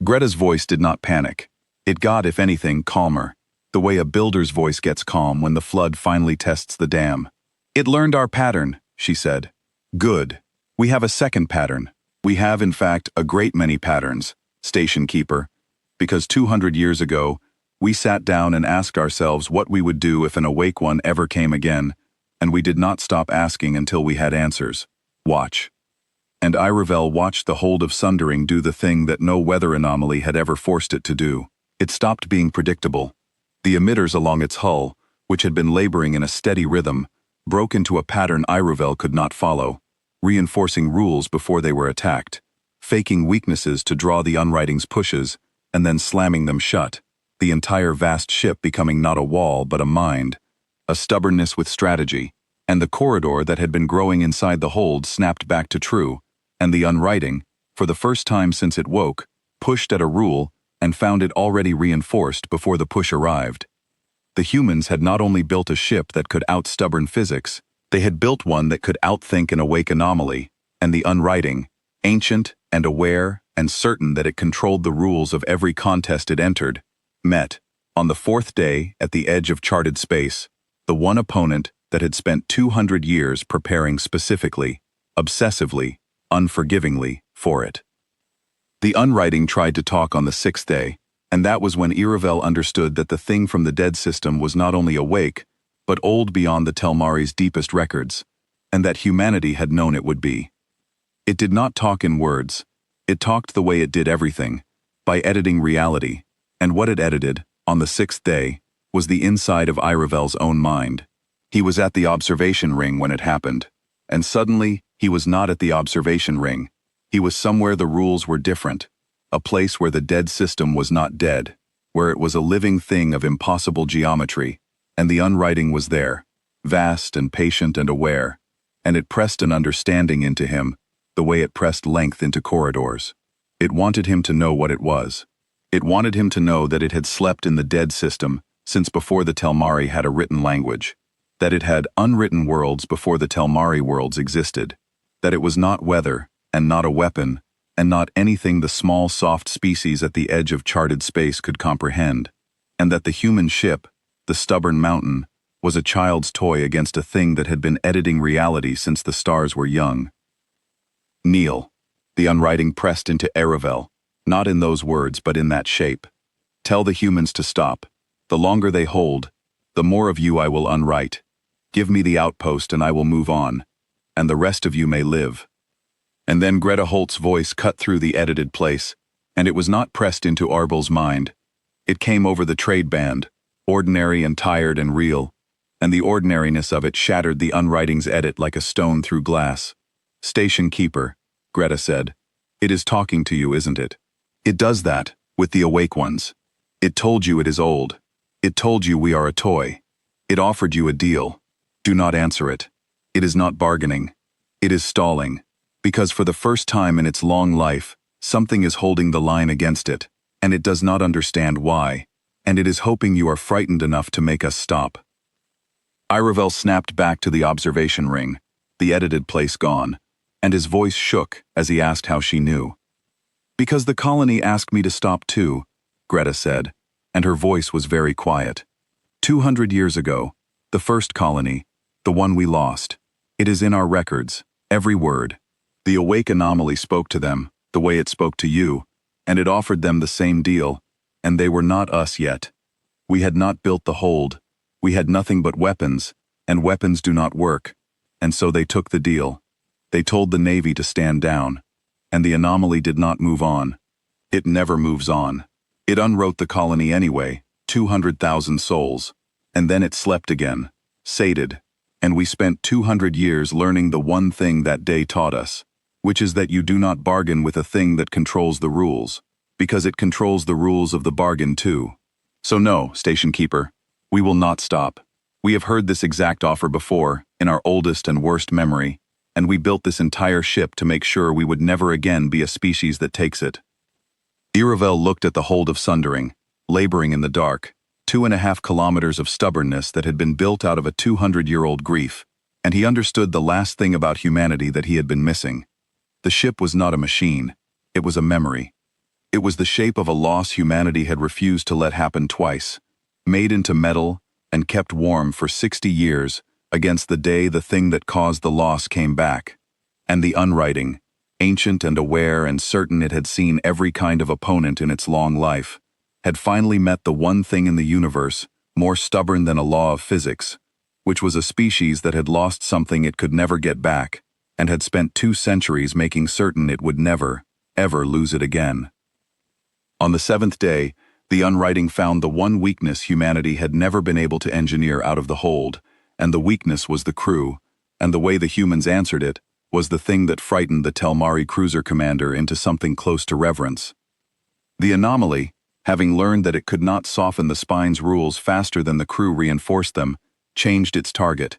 Greta's voice did not panic. It got, if anything, calmer, the way a builder's voice gets calm when the flood finally tests the dam. "It learned our pattern," she said. "Good. We have a second pattern. We have, in fact, a great many patterns, Station Keeper, because 200 years ago, we sat down and asked ourselves what we would do if an awake one ever came again, and we did not stop asking until we had answers. Watch." And Iravel watched the hold of sundering do the thing that no weather anomaly had ever forced it to do. It stopped being predictable. The emitters along its hull, which had been laboring in a steady rhythm, broke into a pattern Iravel could not follow, reinforcing rules before they were attacked, faking weaknesses to draw the unwriting's pushes, and then slamming them shut, the entire vast ship becoming not a wall but a mind, a stubbornness with strategy, and the corridor that had been growing inside the hold snapped back to true, and the unwriting, for the first time since it woke, pushed at a rule and found it already reinforced before the push arrived. The humans had not only built a ship that could out-stubborn physics, they had built one that could outthink an awake anomaly, and the unwriting, ancient and aware and certain that it controlled the rules of every contest it entered, met, on the fourth day at the edge of charted space, the one opponent that had spent 200 years preparing specifically, obsessively, unforgivingly for it. The unwriting tried to talk on the sixth day, and that was when Iravel understood that the thing from the dead system was not only awake, but old beyond the Telmari's deepest records, and that humanity had known it would be. It did not talk in words. It talked the way it did everything, by editing reality, and what it edited, on the sixth day, was the inside of Iravel's own mind. He was at the observation ring when it happened, and suddenly he was not at the observation ring. He was somewhere the rules were different, a place where the dead system was not dead, where it was a living thing of impossible geometry, and the unwriting was there, vast and patient and aware, and it pressed an understanding into him, the way it pressed length into corridors. It wanted him to know what it was. It wanted him to know that it had slept in the dead system since before the Telmari had a written language, that it had unwritten worlds before the Telmari worlds existed, that it was not weather, and not a weapon, and not anything the small soft species at the edge of charted space could comprehend, and that the human ship, the stubborn mountain, was a child's toy against a thing that had been editing reality since the stars were young. Kneel. The unwriting pressed into Iravel, not in those words but in that shape. Tell the humans to stop. The longer they hold, the more of you I will unwrite. Give me the outpost and I will move on, and the rest of you may live. And then Greta Holt's voice cut through the edited place, and it was not pressed into Arbel's mind. It came over the trade band, ordinary and tired and real, and the ordinariness of it shattered the unwriting's edit like a stone through glass. "Station Keeper," Greta said. "It is talking to you, isn't it? It does that, with the awake ones. It told you it is old. It told you we are a toy. It offered you a deal. Do not answer it. It is not bargaining. It is stalling. Because for the first time in its long life, something is holding the line against it, and it does not understand why, and it is hoping you are frightened enough to make us stop." Iravel snapped back to the observation ring, the edited place gone, and his voice shook as he asked how she knew. "Because the colony asked me to stop too," Greta said, and her voice was very quiet. 200 years ago, the first colony, the one we lost. It is in our records, every word. The awake anomaly spoke to them, the way it spoke to you, and it offered them the same deal, and they were not us yet. We had not built the hold. We had nothing but weapons, and weapons do not work, and so they took the deal. They told the Navy to stand down, and the anomaly did not move on. It never moves on. It unwrote the colony anyway, 200,000 souls, and then it slept again, sated, And we spent 200 years learning the one thing that day taught us, which is that you do not bargain with a thing that controls the rules, because it controls the rules of the bargain too. So no, Station Keeper, we will not stop. We have heard this exact offer before, in our oldest and worst memory, and we built this entire ship to make sure we would never again be a species that takes it. Iravel looked at the hold of Sundering, laboring in the dark, 2.5 kilometers of stubbornness that had been built out of a 200-year-old grief, and he understood the last thing about humanity that he had been missing. The ship was not a machine, it was a memory. It was the shape of a loss humanity had refused to let happen twice, made into metal and kept warm for 60 years against the day the thing that caused the loss came back. And the unwriting, ancient and aware and certain it had seen every kind of opponent in its long life, had finally met the one thing in the universe more stubborn than a law of physics, which was a species that had lost something it could never get back, and had spent 2 centuries making certain it would never, ever lose it again. On the 7th day, the unwriting found the one weakness humanity had never been able to engineer out of the hold, and the weakness was the crew, and the way the humans answered it was the thing that frightened the Telmari cruiser commander into something close to reverence. The anomaly, having learned that it could not soften the spine's rules faster than the crew reinforced them, changed its target.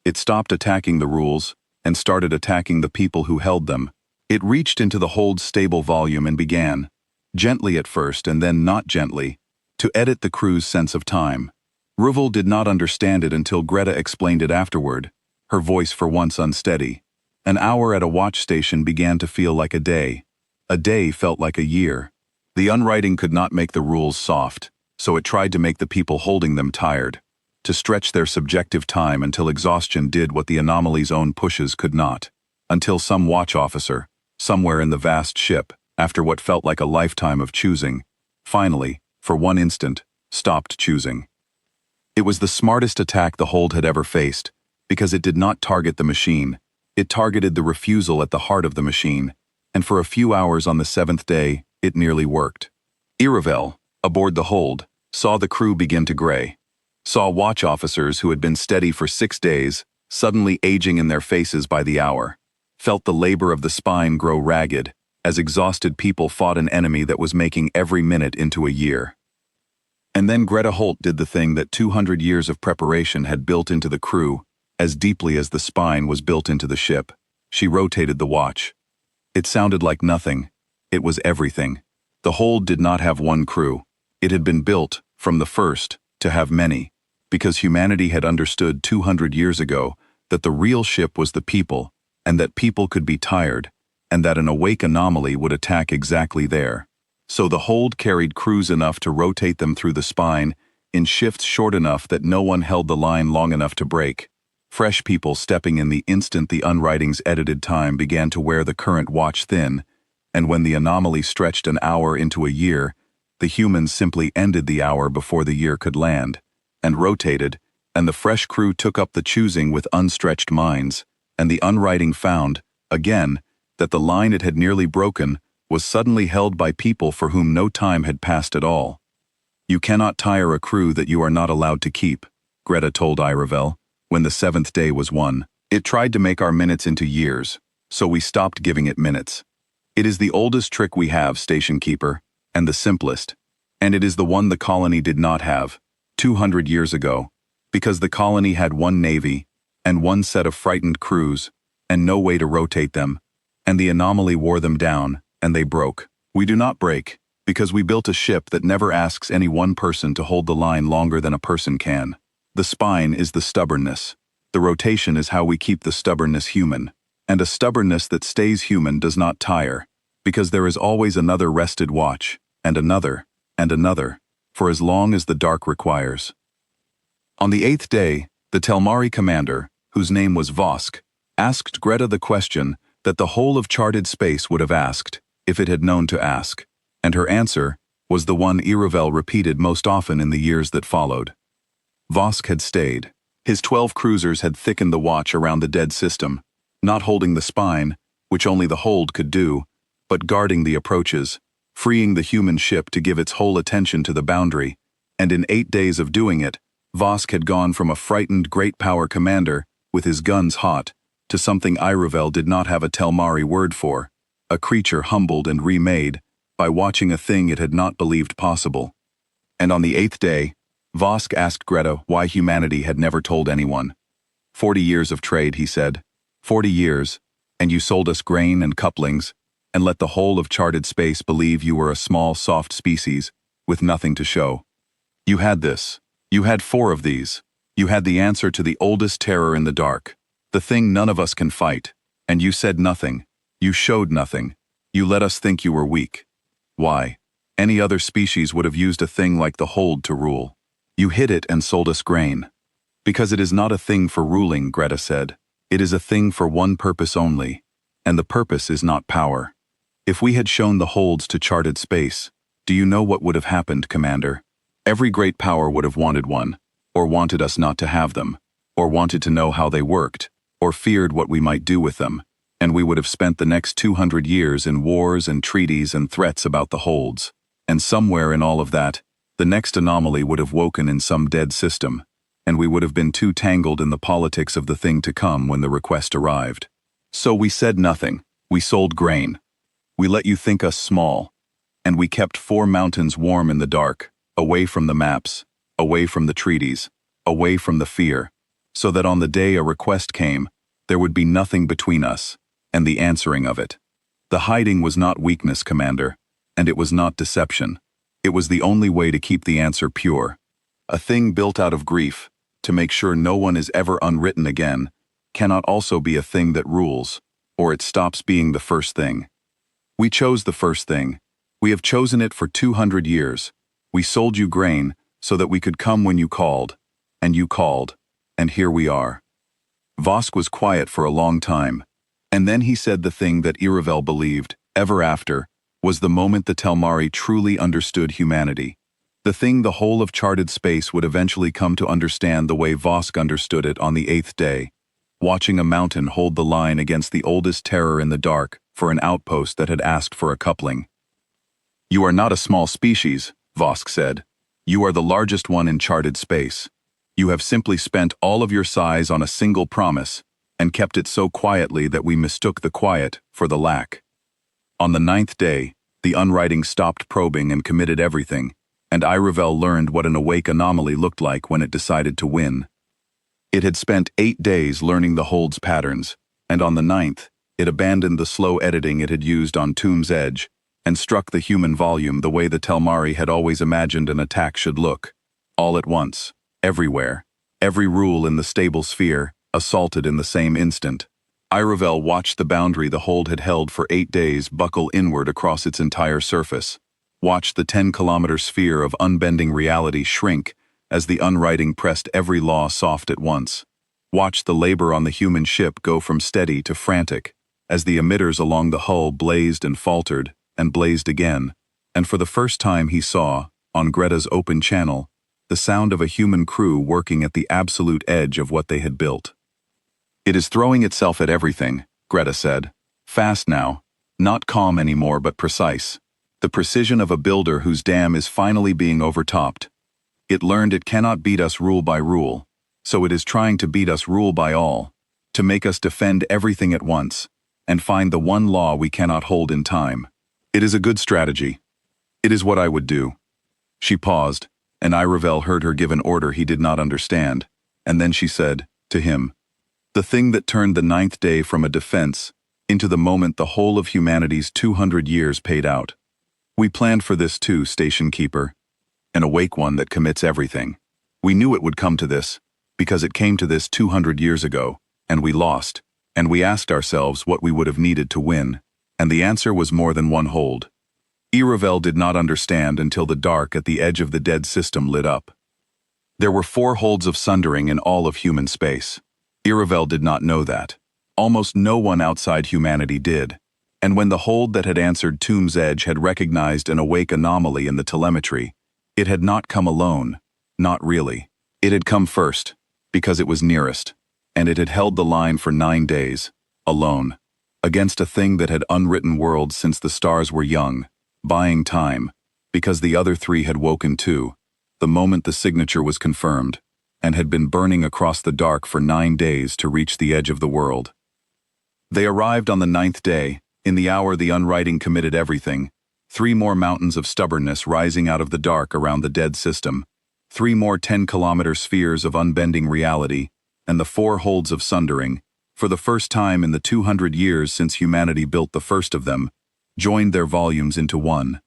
It stopped attacking the rules and started attacking the people who held them. It reached into the hold's stable volume and began, gently at first and then not gently, to edit the crew's sense of time. Ruvel did not understand it until Greta explained it afterward, her voice for once unsteady. An hour at a watch station began to feel like a day. A day felt like a year. The unwriting could not make the rules soft, so it tried to make the people holding them tired, to stretch their subjective time until exhaustion did what the anomaly's own pushes could not, until some watch officer, somewhere in the vast ship, after what felt like a lifetime of choosing, finally, for one instant, stopped choosing. It was the smartest attack the hold had ever faced, because it did not target the machine, it targeted the refusal at the heart of the machine, and for a few hours on the 7th day, it nearly worked. Iravel, aboard the hold, saw the crew begin to gray, saw watch officers who had been steady for 6 days, suddenly aging in their faces by the hour, felt the labor of the spine grow ragged, as exhausted people fought an enemy that was making every minute into a year. And then Greta Holt did the thing that 200 years of preparation had built into the crew, as deeply as the spine was built into the ship. She rotated the watch. It sounded like nothing. It was everything. The hold did not have one crew. It had been built, from the first, to have many, because humanity had understood 200 years ago that the real ship was the people, and that people could be tired, and that an awake anomaly would attack exactly there. So the hold carried crews enough to rotate them through the spine, in shifts short enough that no one held the line long enough to break. Fresh people stepping in the instant the unwriting's edited time began to wear the current watch thin, and when the anomaly stretched an hour into a year, the humans simply ended the hour before the year could land, and rotated, and the fresh crew took up the choosing with unstretched minds, and the unwriting found, again, that the line it had nearly broken was suddenly held by people for whom no time had passed at all. You cannot tire a crew that you are not allowed to keep, Greta told Iravel, when the 7th day was won. It tried to make our minutes into years, so we stopped giving it minutes. It is the oldest trick we have, Station Keeper, and the simplest, and it is the one the colony did not have, 200 years ago, because the colony had one navy, and one set of frightened crews, and no way to rotate them, and the anomaly wore them down, and they broke. We do not break, because we built a ship that never asks any one person to hold the line longer than a person can. The spine is the stubbornness. The rotation is how we keep the stubbornness human. And a stubbornness that stays human does not tire, because there is always another rested watch, and another, for as long as the dark requires. On the 8th day, the Telmari commander, whose name was Vosk, asked Greta the question that the whole of charted space would have asked, if it had known to ask, and her answer was the one Iravel repeated most often in the years that followed. Vosk had stayed. His 12 cruisers had thickened the watch around the dead system, not holding the spine, which only the hold could do, but guarding the approaches, freeing the human ship to give its whole attention to the boundary, and in 8 days of doing it, Vosk had gone from a frightened great power commander with his guns hot, to something Irovel did not have a Telmari word for, a creature humbled and remade by watching a thing it had not believed possible. And on the 8th day, Vosk asked Greta why humanity had never told anyone. 40 years of trade, he said. 40 years, and you sold us grain and couplings, and let the whole of charted space believe you were a small, soft species, with nothing to show. You had this. You had 4 of these. You had the answer to the oldest terror in the dark, the thing none of us can fight, and you said nothing. You showed nothing. You let us think you were weak. Why? Any other species would have used a thing like the hold to rule. You hid it and sold us grain. Because it is not a thing for ruling, Greta said. It is a thing for one purpose only, and the purpose is not power. If we had shown the holds to charted space, do you know what would have happened, Commander? Every great power would have wanted one, or wanted us not to have them, or wanted to know how they worked, or feared what we might do with them, and we would have spent the next 200 years in wars and treaties and threats about the holds, and somewhere in all of that, the next anomaly would have woken in some dead system, and we would have been too tangled in the politics of the thing to come when the request arrived. So we said nothing. We sold grain. We let you think us small, and we kept 4 mountains warm in the dark, away from the maps, away from the treaties, away from the fear, so that on the day a request came, there would be nothing between us and the answering of it. The hiding was not weakness, Commander, and it was not deception. It was the only way to keep the answer pure. A thing built out of grief, to make sure no one is ever unwritten again, cannot also be a thing that rules, or it stops being the first thing. We chose the first thing. We have chosen it for 200 years. We sold you grain so that we could come when you called, and here we are. Vosk was quiet for a long time, and then he said the thing that Irovel believed, ever after, was the moment the Telmari truly understood humanity. The thing the whole of charted space would eventually come to understand the way Vosk understood it on the 8th day, watching a mountain hold the line against the oldest terror in the dark for an outpost that had asked for a coupling. You are not a small species, Vosk said. You are the largest one in charted space. You have simply spent all of your size on a single promise, and kept it so quietly that we mistook the quiet for the lack. On the 9th day, the unwriting stopped probing and committed everything, and Irovel learned what an awake anomaly looked like when it decided to win. It had spent 8 days learning the hold's patterns, and on the 9th, it abandoned the slow editing it had used on Tomb's Edge, and struck the human volume the way the Telmari had always imagined an attack should look. All at once, everywhere, every rule in the stable sphere, assaulted in the same instant. Irovel watched the boundary the hold had held for 8 days buckle inward across its entire surface, watched the 10-kilometer sphere of unbending reality shrink as the unwriting pressed every law soft at once, watched the labor on the human ship go from steady to frantic, as the emitters along the hull blazed and faltered, and blazed again, and for the first time he saw, on Greta's open channel, the sound of a human crew working at the absolute edge of what they had built. It is throwing itself at everything, Greta said. Fast now, not calm anymore but precise. The precision of a builder whose dam is finally being overtopped. It learned it cannot beat us rule by rule, so it is trying to beat us rule by all, to make us defend everything at once, and find the one law we cannot hold in time. It is a good strategy. It is what I would do. She paused, and Irovel heard her give an order he did not understand, and then she said, to him, the thing that turned the 9th day from a defense into the moment the whole of humanity's 200 years paid out. We planned for this too, Station Keeper. An awake one that commits everything. We knew it would come to this, because it came to this 200 years ago, and we lost, and we asked ourselves what we would have needed to win, and the answer was more than one hold. Irovel did not understand until the dark at the edge of the dead system lit up. There were 4 holds of sundering in all of human space. Irovel did not know that. Almost no one outside humanity did. And when the hold that had answered Tomb's Edge had recognized an awake anomaly in the telemetry, it had not come alone. Not really. It had come first, because it was nearest, and it had held the line for 9 days, alone, against a thing that had unwritten worlds since the stars were young, buying time, because the other 3 had woken too, the moment the signature was confirmed, and had been burning across the dark for 9 days to reach the edge of the world. They arrived on the 9th day, in the hour the unwriting committed everything, 3 more mountains of stubbornness rising out of the dark around the dead system, 3 more 10-kilometer spheres of unbending reality, and the 4 holds of sundering, for the first time in the 200 years since humanity built the first of them, joined their volumes into one.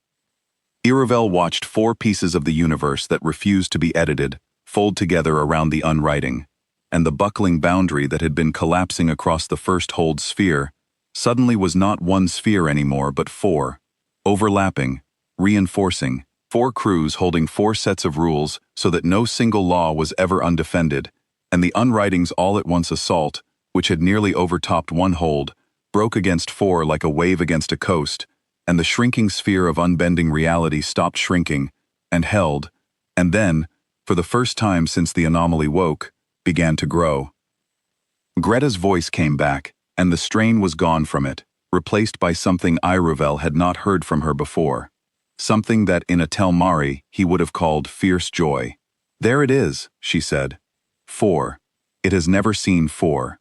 Iravel watched 4 pieces of the universe that refused to be edited fold together around the unwriting, and the buckling boundary that had been collapsing across the first hold sphere suddenly was not 1 sphere anymore but 4, overlapping, reinforcing, 4 crews holding 4 sets of rules so that no single law was ever undefended, and the unwriting's all-at-once assault, which had nearly overtopped 1 hold, broke against 4 like a wave against a coast, and the shrinking sphere of unbending reality stopped shrinking, and held, and then, for the first time since the anomaly woke, began to grow. Greta's voice came back, and the strain was gone from it, replaced by something Iravel had not heard from her before. Something that in a Telmari he would have called fierce joy. "There it is," she said. 4. It has never seen 4.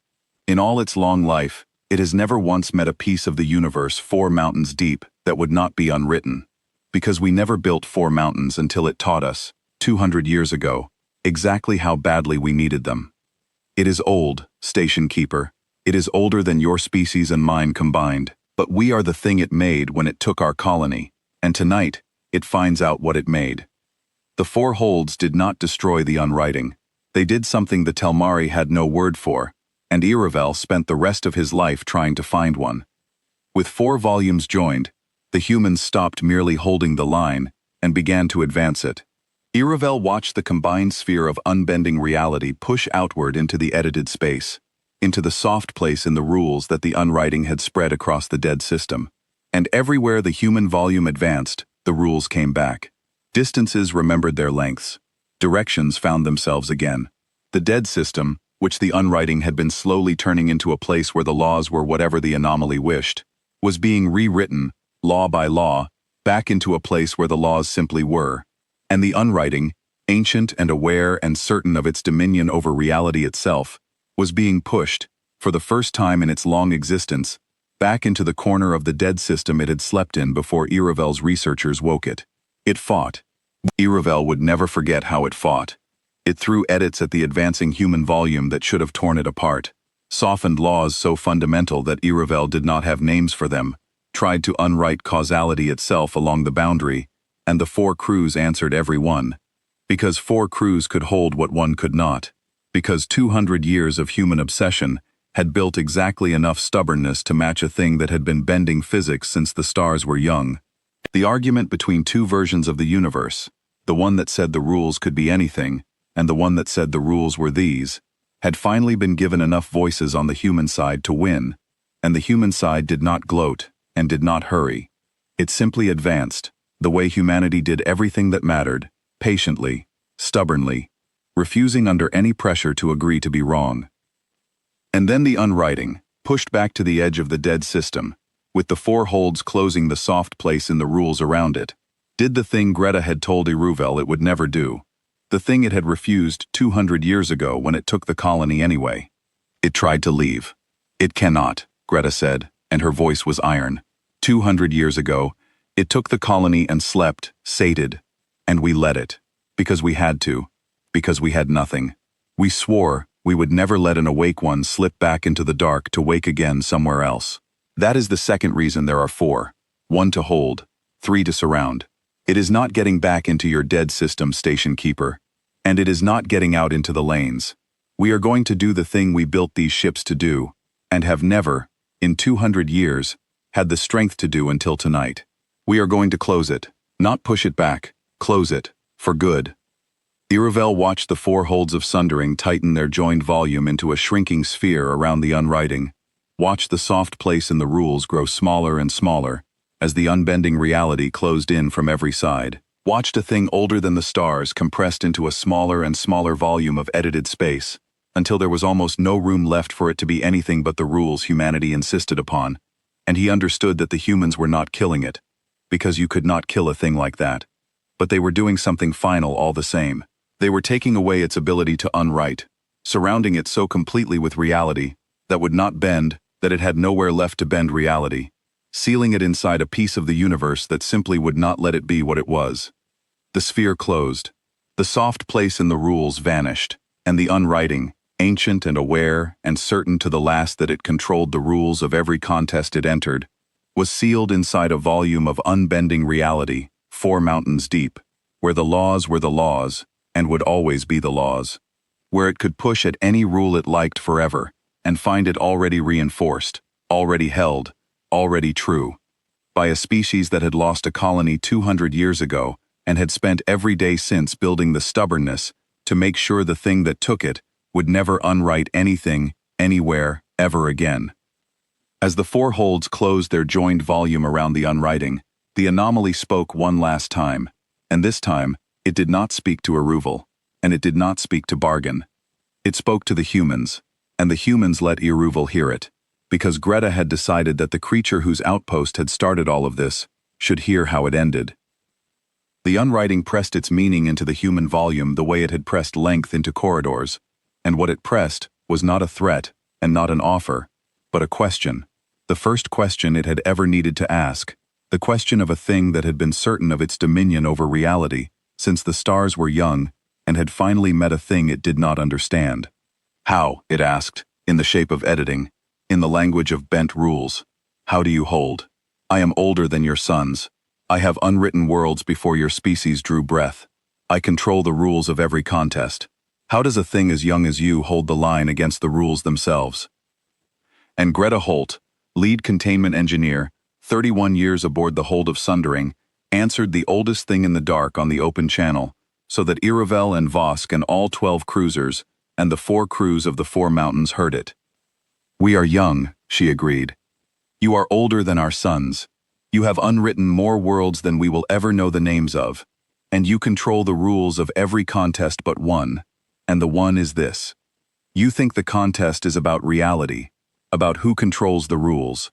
In all its long life, it has never once met a piece of the universe 4 mountains deep that would not be unwritten. Because we never built 4 mountains until it taught us, 200 years ago, exactly how badly we needed them. It is old, Station Keeper. It is older than your species and mine combined, but we are the thing it made when it took our colony, and tonight, it finds out what it made. The 4 holds did not destroy the unwriting. They did something the Telmari had no word for, and Iravel spent the rest of his life trying to find one. With 4 volumes joined, the humans stopped merely holding the line and began to advance it. Iravel watched the combined sphere of unbending reality push outward into the edited space, into the soft place in the rules that the unwriting had spread across the dead system. And everywhere the human volume advanced, the rules came back. Distances remembered their lengths. Directions found themselves again. The dead system, which the unwriting had been slowly turning into a place where the laws were whatever the anomaly wished, was being rewritten, law by law, back into a place where the laws simply were. And the unwriting, ancient and aware and certain of its dominion over reality itself, was being pushed, for the first time in its long existence, back into the corner of the dead system it had slept in before Iravel's researchers woke it. It fought. Iravel would never forget how it fought. It threw edits at the advancing human volume that should have torn it apart, softened laws so fundamental that Iravel did not have names for them, tried to unwrite causality itself along the boundary, and the 4 crews answered every one. Because 4 crews could hold what one could not. Because 200 years of human obsession had built exactly enough stubbornness to match a thing that had been bending physics since the stars were young. The argument between 2 versions of the universe, the one that said the rules could be anything, and the one that said the rules were these, had finally been given enough voices on the human side to win, and the human side did not gloat and did not hurry. It simply advanced, the way humanity did everything that mattered, patiently, stubbornly, refusing under any pressure to agree to be wrong. And then the unwriting, pushed back to the edge of the dead system, with the 4 holds closing the soft place in the rules around it, did the thing Greta had told Iravel it would never do, the thing it had refused 200 years ago when it took the colony anyway. It tried to leave. "It cannot," Greta said, and her voice was iron. 200 years ago, it took the colony and slept, sated, and we let it, because we had to, because we had nothing. We swore we would never let an awake one slip back into the dark to wake again somewhere else. That is the second reason there are 4. 1 to hold, 3 to surround. It is not getting back into your dead system, Station Keeper, and it is not getting out into the lanes. We are going to do the thing we built these ships to do, and have never, in 200 years, had the strength to do until tonight. We are going to close it, not push it back, close it, for good. Iravel watched the 4 holds of sundering tighten their joined volume into a shrinking sphere around the unwriting, watched the soft place in the rules grow smaller and smaller, as the unbending reality closed in from every side, watched a thing older than the stars compressed into a smaller and smaller volume of edited space, until there was almost no room left for it to be anything but the rules humanity insisted upon, and he understood that the humans were not killing it, because you could not kill a thing like that, but they were doing something final all the same. They were taking away its ability to unwrite, surrounding it so completely with reality that would not bend, that it had nowhere left to bend reality, sealing it inside a piece of the universe that simply would not let it be what it was. The sphere closed. The soft place in the rules vanished, and the unwriting, ancient and aware and certain to the last that it controlled the rules of every contest it entered, was sealed inside a volume of unbending reality, 4 mountains deep, where the laws were the laws, and would always be the laws, where it could push at any rule it liked forever, and find it already reinforced, already held, already true, by a species that had lost a colony 200 years ago and had spent every day since building the stubbornness to make sure the thing that took it would never unwrite anything, anywhere, ever again. As the 4 holds closed their joined volume around the unwriting, the anomaly spoke one last time, and this time, it did not speak to Eruval, and it did not speak to Bargain. It spoke to the humans, and the humans let Eruval hear it, because Greta had decided that the creature whose outpost had started all of this should hear how it ended. The unwriting pressed its meaning into the human volume the way it had pressed length into corridors, and what it pressed was not a threat and not an offer, but a question, the first question it had ever needed to ask, the question of a thing that had been certain of its dominion over reality since the stars were young and had finally met a thing it did not understand. How, it asked, in the shape of editing, in the language of bent rules. How do you hold? I am older than your sons. I have unwritten worlds before your species drew breath. I control the rules of every contest. How does a thing as young as you hold the line against the rules themselves? And Greta Holt, lead containment engineer, 31 years aboard the hold of Sundering, answered the oldest thing in the dark on the open channel, so that Iravel and Vosk and all 12 cruisers and the 4 crews of the 4 mountains heard it. We are young, she agreed. You are older than our sons. You have unwritten more worlds than we will ever know the names of, and you control the rules of every contest but one, and the one is this. You think the contest is about reality, about who controls the rules.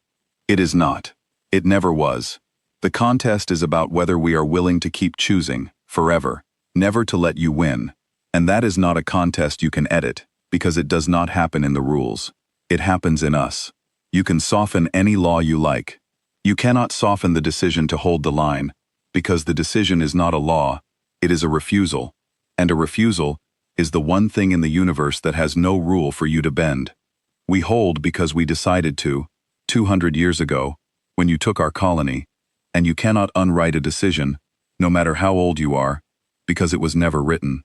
It is not. It never was. The contest is about whether we are willing to keep choosing, forever, never to let you win, and that is not a contest you can edit, because it does not happen in the rules. It happens in us. You can soften any law you like. You cannot soften the decision to hold the line, because the decision is not a law, it is a refusal, and a refusal is the one thing in the universe that has no rule for you to bend. We hold because we decided to, 200 years ago, when you took our colony, and you cannot unwrite a decision, no matter how old you are, because it was never written.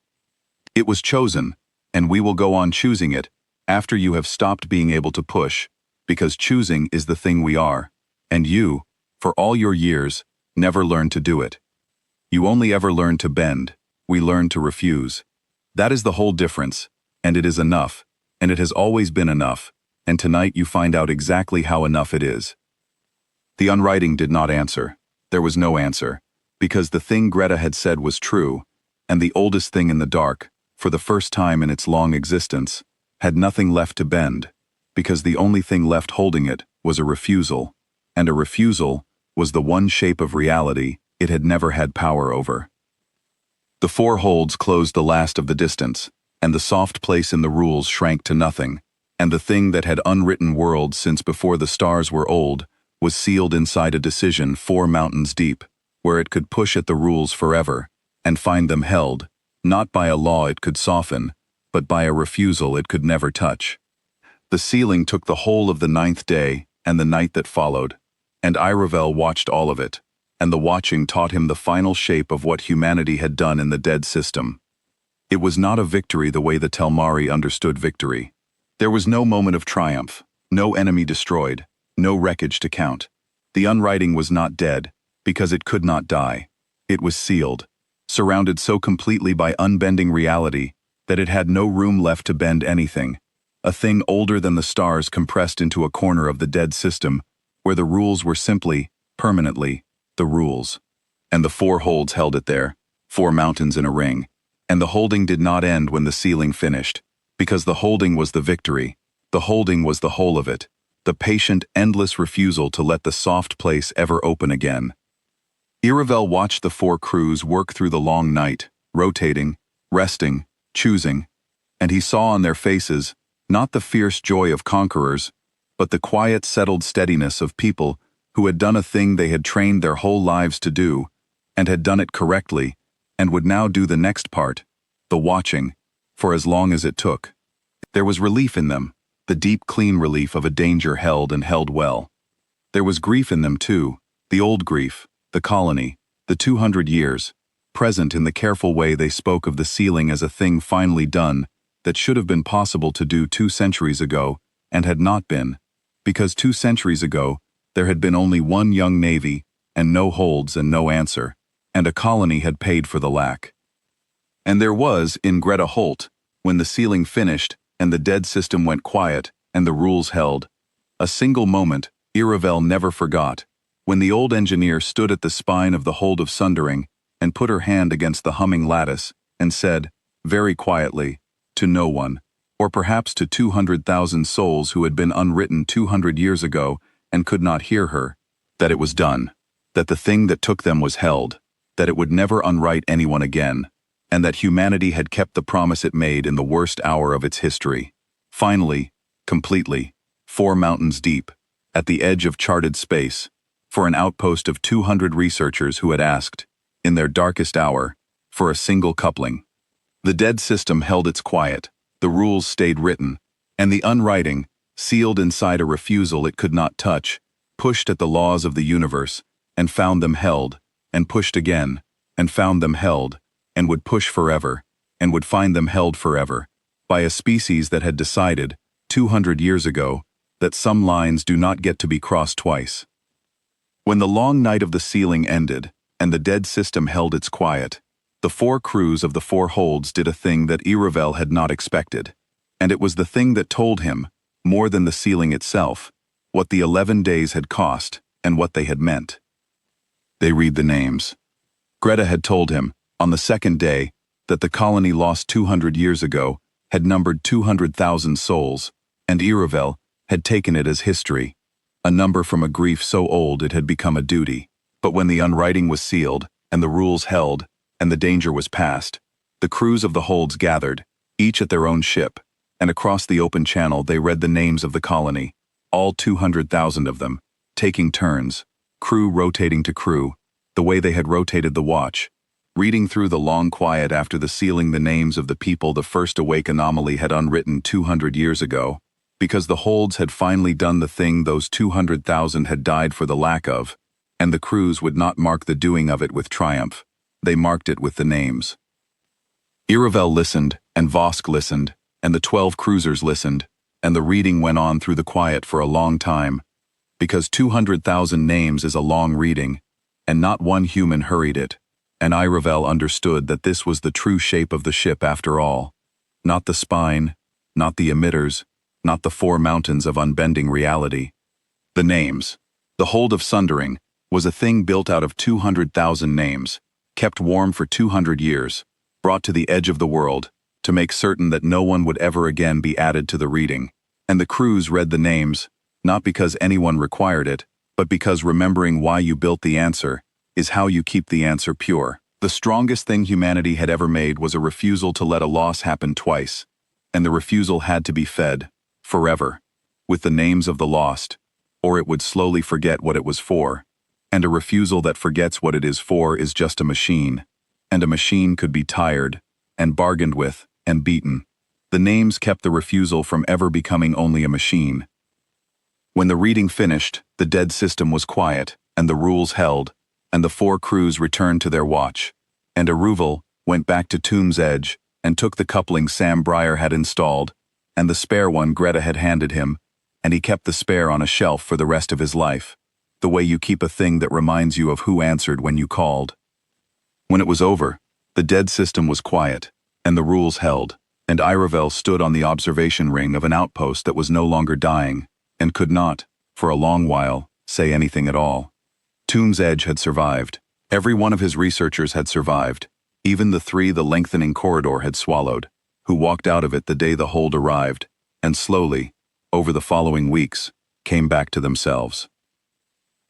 It was chosen, and we will go on choosing it after you have stopped being able to push, because choosing is the thing we are. And you, for all your years, never learned to do it. You only ever learned to bend. We learned to refuse. That is the whole difference, and it is enough, and it has always been enough, and tonight you find out exactly how enough it is. The unwriting did not answer. There was no answer, because the thing Greta had said was true, and the oldest thing in the dark, for the first time in its long existence, had nothing left to bend, because the only thing left holding it was a refusal. And a refusal was the one shape of reality it had never had power over. The 4 holds closed the last of the distance, and the soft place in the rules shrank to nothing, and the thing that had unwritten worlds since before the stars were old was sealed inside a decision 4 mountains deep, where it could push at the rules forever, and find them held, not by a law it could soften, but by a refusal it could never touch. The sealing took the whole of the 9th day and the night that followed, and Iravel watched all of it, and the watching taught him the final shape of what humanity had done in the dead system. It was not a victory the way the Telmari understood victory. There was no moment of triumph, no enemy destroyed, no wreckage to count. The unwriting was not dead, because it could not die. It was sealed, surrounded so completely by unbending reality that it had no room left to bend anything, a thing older than the stars compressed into a corner of the dead system, where the rules were simply, permanently, the rules. And the 4 holds held it there, 4 mountains in a ring, and the holding did not end when the sealing finished, because the holding was the victory, the holding was the whole of it, the patient, endless refusal to let the soft place ever open again. Iravel watched the 4 crews work through the long night, rotating, resting, choosing, and he saw on their faces not the fierce joy of conquerors, but the quiet, settled steadiness of people who had done a thing they had trained their whole lives to do, and had done it correctly, and would now do the next part, the watching, for as long as it took. There was relief in them, the deep, clean relief of a danger held and held well. There was grief in them too, the old grief, the colony, the 200 years, present in the careful way they spoke of the sealing as a thing finally done that should have been possible to do 2 centuries ago and had not been, because 2 centuries ago there had been only one young navy and no holds and no answer, and a colony had paid for the lack. And there was, in Greta Holt, when the sealing finished and the dead system went quiet and the rules held, a single moment Iravel never forgot, when the old engineer stood at the spine of the hold of sundering and put her hand against the humming lattice and said, very quietly, to no one, or perhaps to 200,000 souls who had been unwritten 200 years ago and could not hear her, that it was done, that the thing that took them was held, that it would never unwrite anyone again, and that humanity had kept the promise it made in the worst hour of its history. Finally, completely, 4 mountains deep, at the edge of charted space, for an outpost of 200 researchers who had asked, in their darkest hour, for a single coupling. The dead system held its quiet, the rules stayed written, and the unwriting, sealed inside a refusal it could not touch, pushed at the laws of the universe, and found them held, and pushed again, and found them held, and would push forever, and would find them held forever, by a species that had decided, 200 years ago, that some lines do not get to be crossed twice. When the long night of the sealing ended, and the dead system held its quiet, the 4 crews of the 4 holds did a thing that Iravel had not expected, and it was the thing that told him, more than the sealing itself, what the 11 days had cost and what they had meant. They read the names. Greta had told him, on the 2nd day, that the colony lost 200 years ago had numbered 200,000 souls, and Iravel had taken it as history, a number from a grief so old it had become a duty. But when the unwriting was sealed, and the rules held, and the danger was past, the crews of the holds gathered, each at their own ship, and across the open channel they read the names of the colony, all 200,000 of them, taking turns, crew rotating to crew, the way they had rotated the watch, reading through the long quiet after the sealing the names of the people the first awake anomaly had unwritten 200 years ago, because the holds had finally done the thing those 200,000 had died for the lack of, and the crews would not mark the doing of it with triumph. They marked it with the names. Iravel listened, and Vosk listened, and the 12 cruisers listened, and the reading went on through the quiet for a long time, because 200,000 names is a long reading, and not one human hurried it, and Iravel understood that this was the true shape of the ship after all, not the spine, not the emitters, not the 4 mountains of unbending reality. The names, the hold of sundering, was a thing built out of 200,000 names, kept warm for 200 years, brought to the edge of the world, to make certain that no one would ever again be added to the reading, and the crews read the names, not because anyone required it, but because remembering why you built the answer is how you keep the answer pure. The strongest thing humanity had ever made was a refusal to let a loss happen twice, and the refusal had to be fed, forever, with the names of the lost, or it would slowly forget what it was for, and a refusal that forgets what it is for is just a machine, and a machine could be tired, and bargained with, and beaten. The names kept the refusal from ever becoming only a machine. When the reading finished, the dead system was quiet, and the rules held, and the 4 crews returned to their watch, and Iravel went back to Tomb's Edge and took the coupling Sam Breyer had installed, and the spare one Greta had handed him, and he kept the spare on a shelf for the rest of his life, the way you keep a thing that reminds you of who answered when you called. When it was over, the dead system was quiet, and the rules held, and Iravel stood on the observation ring of an outpost that was no longer dying, and could not, for a long while, say anything at all. Tomb's Edge had survived. Every one of his researchers had survived, even the 3 the lengthening corridor had swallowed, who walked out of it the day the hold arrived, and slowly, over the following weeks, came back to themselves.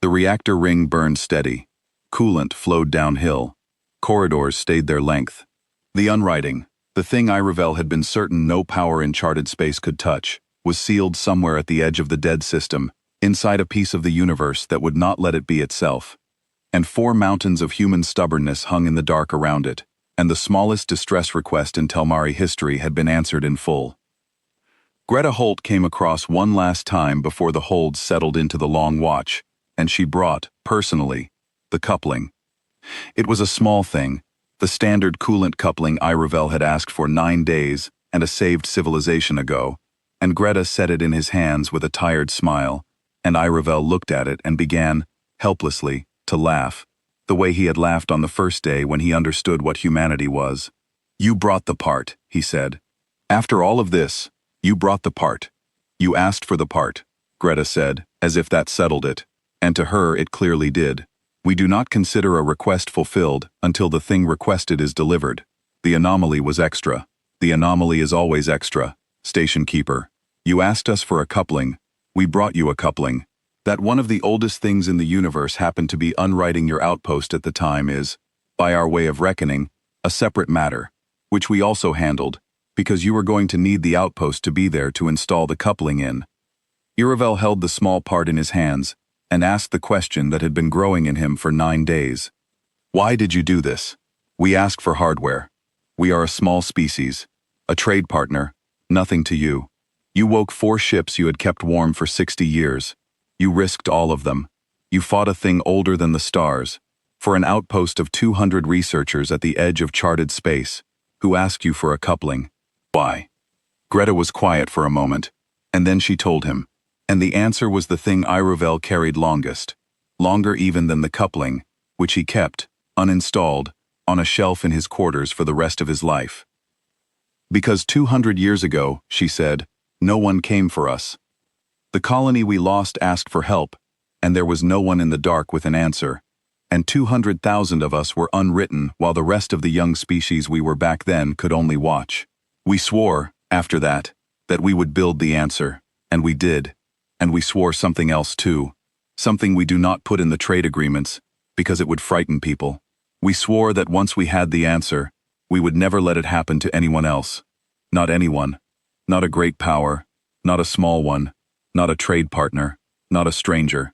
The reactor ring burned steady. Coolant flowed downhill. Corridors stayed their length. The unwriting, the thing Iravel had been certain no power in charted space could touch, was sealed somewhere at the edge of the dead system, inside a piece of the universe that would not let it be itself. And 4 mountains of human stubbornness hung in the dark around it, and the smallest distress request in Telmari history had been answered in full. Greta Holt came across one last time before the holds settled into the long watch, and she brought, personally, the coupling. It was a small thing, the standard coolant coupling Iravel had asked for 9 days and a saved civilization ago, and Greta set it in his hands with a tired smile, and Iravel looked at it and began, helplessly, to laugh, the way he had laughed on the first day when he understood what humanity was. "You brought the part," he said. "After all of this, you brought the part. You asked for the part," Greta said, as if that settled it, and to her it clearly did. "We do not consider a request fulfilled until the thing requested is delivered. The anomaly was extra. The anomaly is always extra. Station Keeper. You asked us for a coupling. We brought you a coupling. That one of the oldest things in the universe happened to be unwriting your outpost at the time is, by our way of reckoning, a separate matter, which we also handled, because you were going to need the outpost to be there to install the coupling in." Iravel held the small part in his hands and asked the question that had been growing in him for 9 days. "Why did you do this? We ask for hardware. We are a small species, a trade partner, nothing to you. You woke 4 ships you had kept warm for 60 years. You risked all of them. You fought a thing older than the stars, for an outpost of 200 researchers at the edge of charted space, who asked you for a coupling. Why?" Greta was quiet for a moment, and then she told him, and the answer was the thing Iravel carried longest, longer even than the coupling, which he kept, uninstalled, on a shelf in his quarters for the rest of his life. "Because 200 years ago," she said, "no one came for us. The colony we lost asked for help, and there was no one in the dark with an answer, and 200,000 of us were unwritten while the rest of the young species we were back then could only watch. We swore, after that we would build the answer, and we did, and we swore something else too, something we do not put in the trade agreements, because it would frighten people. We swore that once we had the answer, we would never let it happen to anyone else. Not anyone. Not a great power, not a small one, not a trade partner, not a stranger.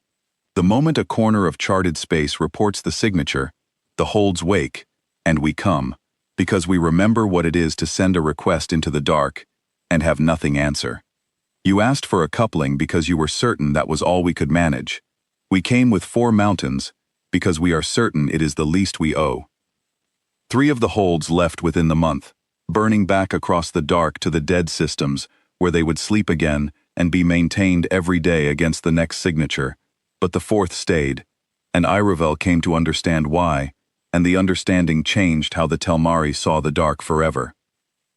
The moment a corner of charted space reports the signature, the holds wake, and we come, because we remember what it is to send a request into the dark and have nothing answer. You asked for a coupling because you were certain that was all we could manage. We came with 4 mountains because we are certain it is the least we owe." 3 of the holds left within the month, burning back across the dark to the dead systems where they would sleep again and be maintained every day against the next signature, but the 4th stayed, and Iravel came to understand why, and the understanding changed how the Telmari saw the dark forever.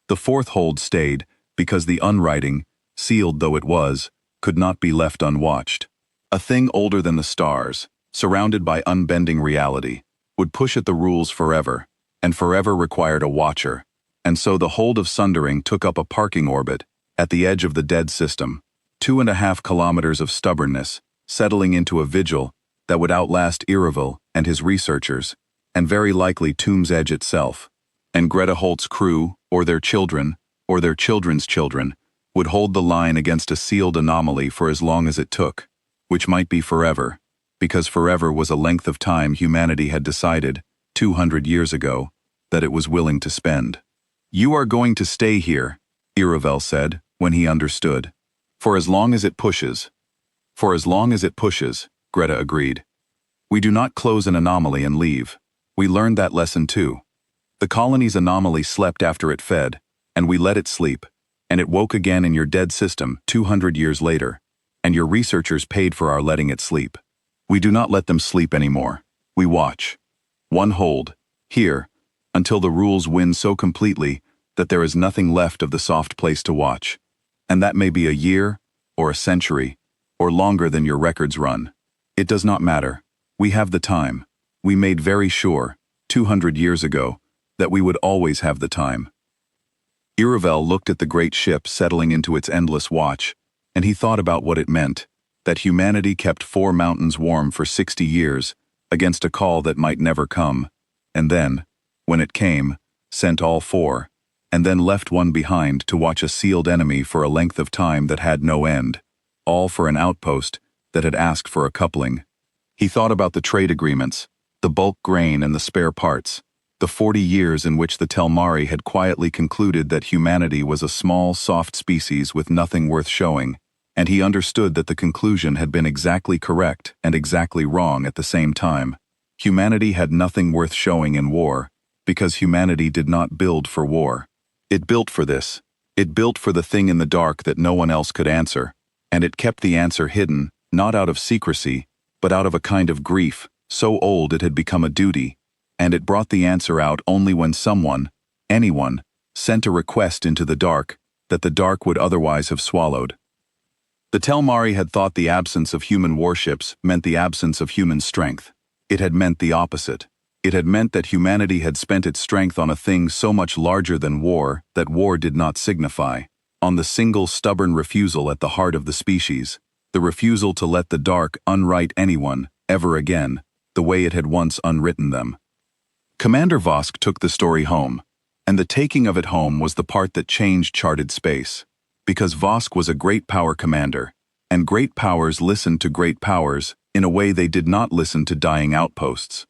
The 4th hold stayed because the unwriting, sealed though it was, could not be left unwatched. A thing older than the stars, surrounded by unbending reality, would push at the rules forever, and forever required a watcher, and so the hold of Sundering took up a parking orbit at the edge of the dead system, 2.5 kilometers of stubbornness, settling into a vigil that would outlast Iravel and his researchers, and very likely Tomb's Edge itself. And Greta Holt's crew, or their children, or their children's children, would hold the line against a sealed anomaly for as long as it took, which might be forever, because forever was a length of time humanity had decided, 200 years ago, that it was willing to spend. "You are going to stay here," Iravel said, when he understood. "For as long as it pushes." "For as long as it pushes," Greta agreed. "We do not close an anomaly and leave. We learned that lesson too. The colony's anomaly slept after it fed, and we let it sleep, and it woke again in your dead system 200 years later, and your researchers paid for our letting it sleep. We do not let them sleep anymore. We watch. One hold, here, until the rules win so completely that there is nothing left of the soft place to watch. And that may be a year, or a century, or longer than your records run. It does not matter. We have the time. We made very sure, 200 years ago, that we would always have the time." Iravel looked at the great ship settling into its endless watch, and he thought about what it meant, that humanity kept 4 mountains warm for 60 years, against a call that might never come, and then, when it came, sent all four, and then left one behind to watch a sealed enemy for a length of time that had no end, all for an outpost that had asked for a coupling. He thought about the trade agreements, the bulk grain and the spare parts, the 40 years in which the Telmari had quietly concluded that humanity was a small, soft species with nothing worth showing, and he understood that the conclusion had been exactly correct and exactly wrong at the same time. Humanity had nothing worth showing in war, because humanity did not build for war. It built for this. It built for the thing in the dark that no one else could answer, and it kept the answer hidden, not out of secrecy, but out of a kind of grief, so old it had become a duty, and it brought the answer out only when someone, anyone, sent a request into the dark that the dark would otherwise have swallowed. The Telmari had thought the absence of human warships meant the absence of human strength. It had meant the opposite. It had meant that humanity had spent its strength on a thing so much larger than war that war did not signify, on the single stubborn refusal at the heart of the species, the refusal to let the dark unwrite anyone, ever again, the way it had once unwritten them. Commander Vosk took the story home, and the taking of it home was the part that changed charted space, because Vosk was a great power commander, and great powers listened to great powers in a way they did not listen to dying outposts.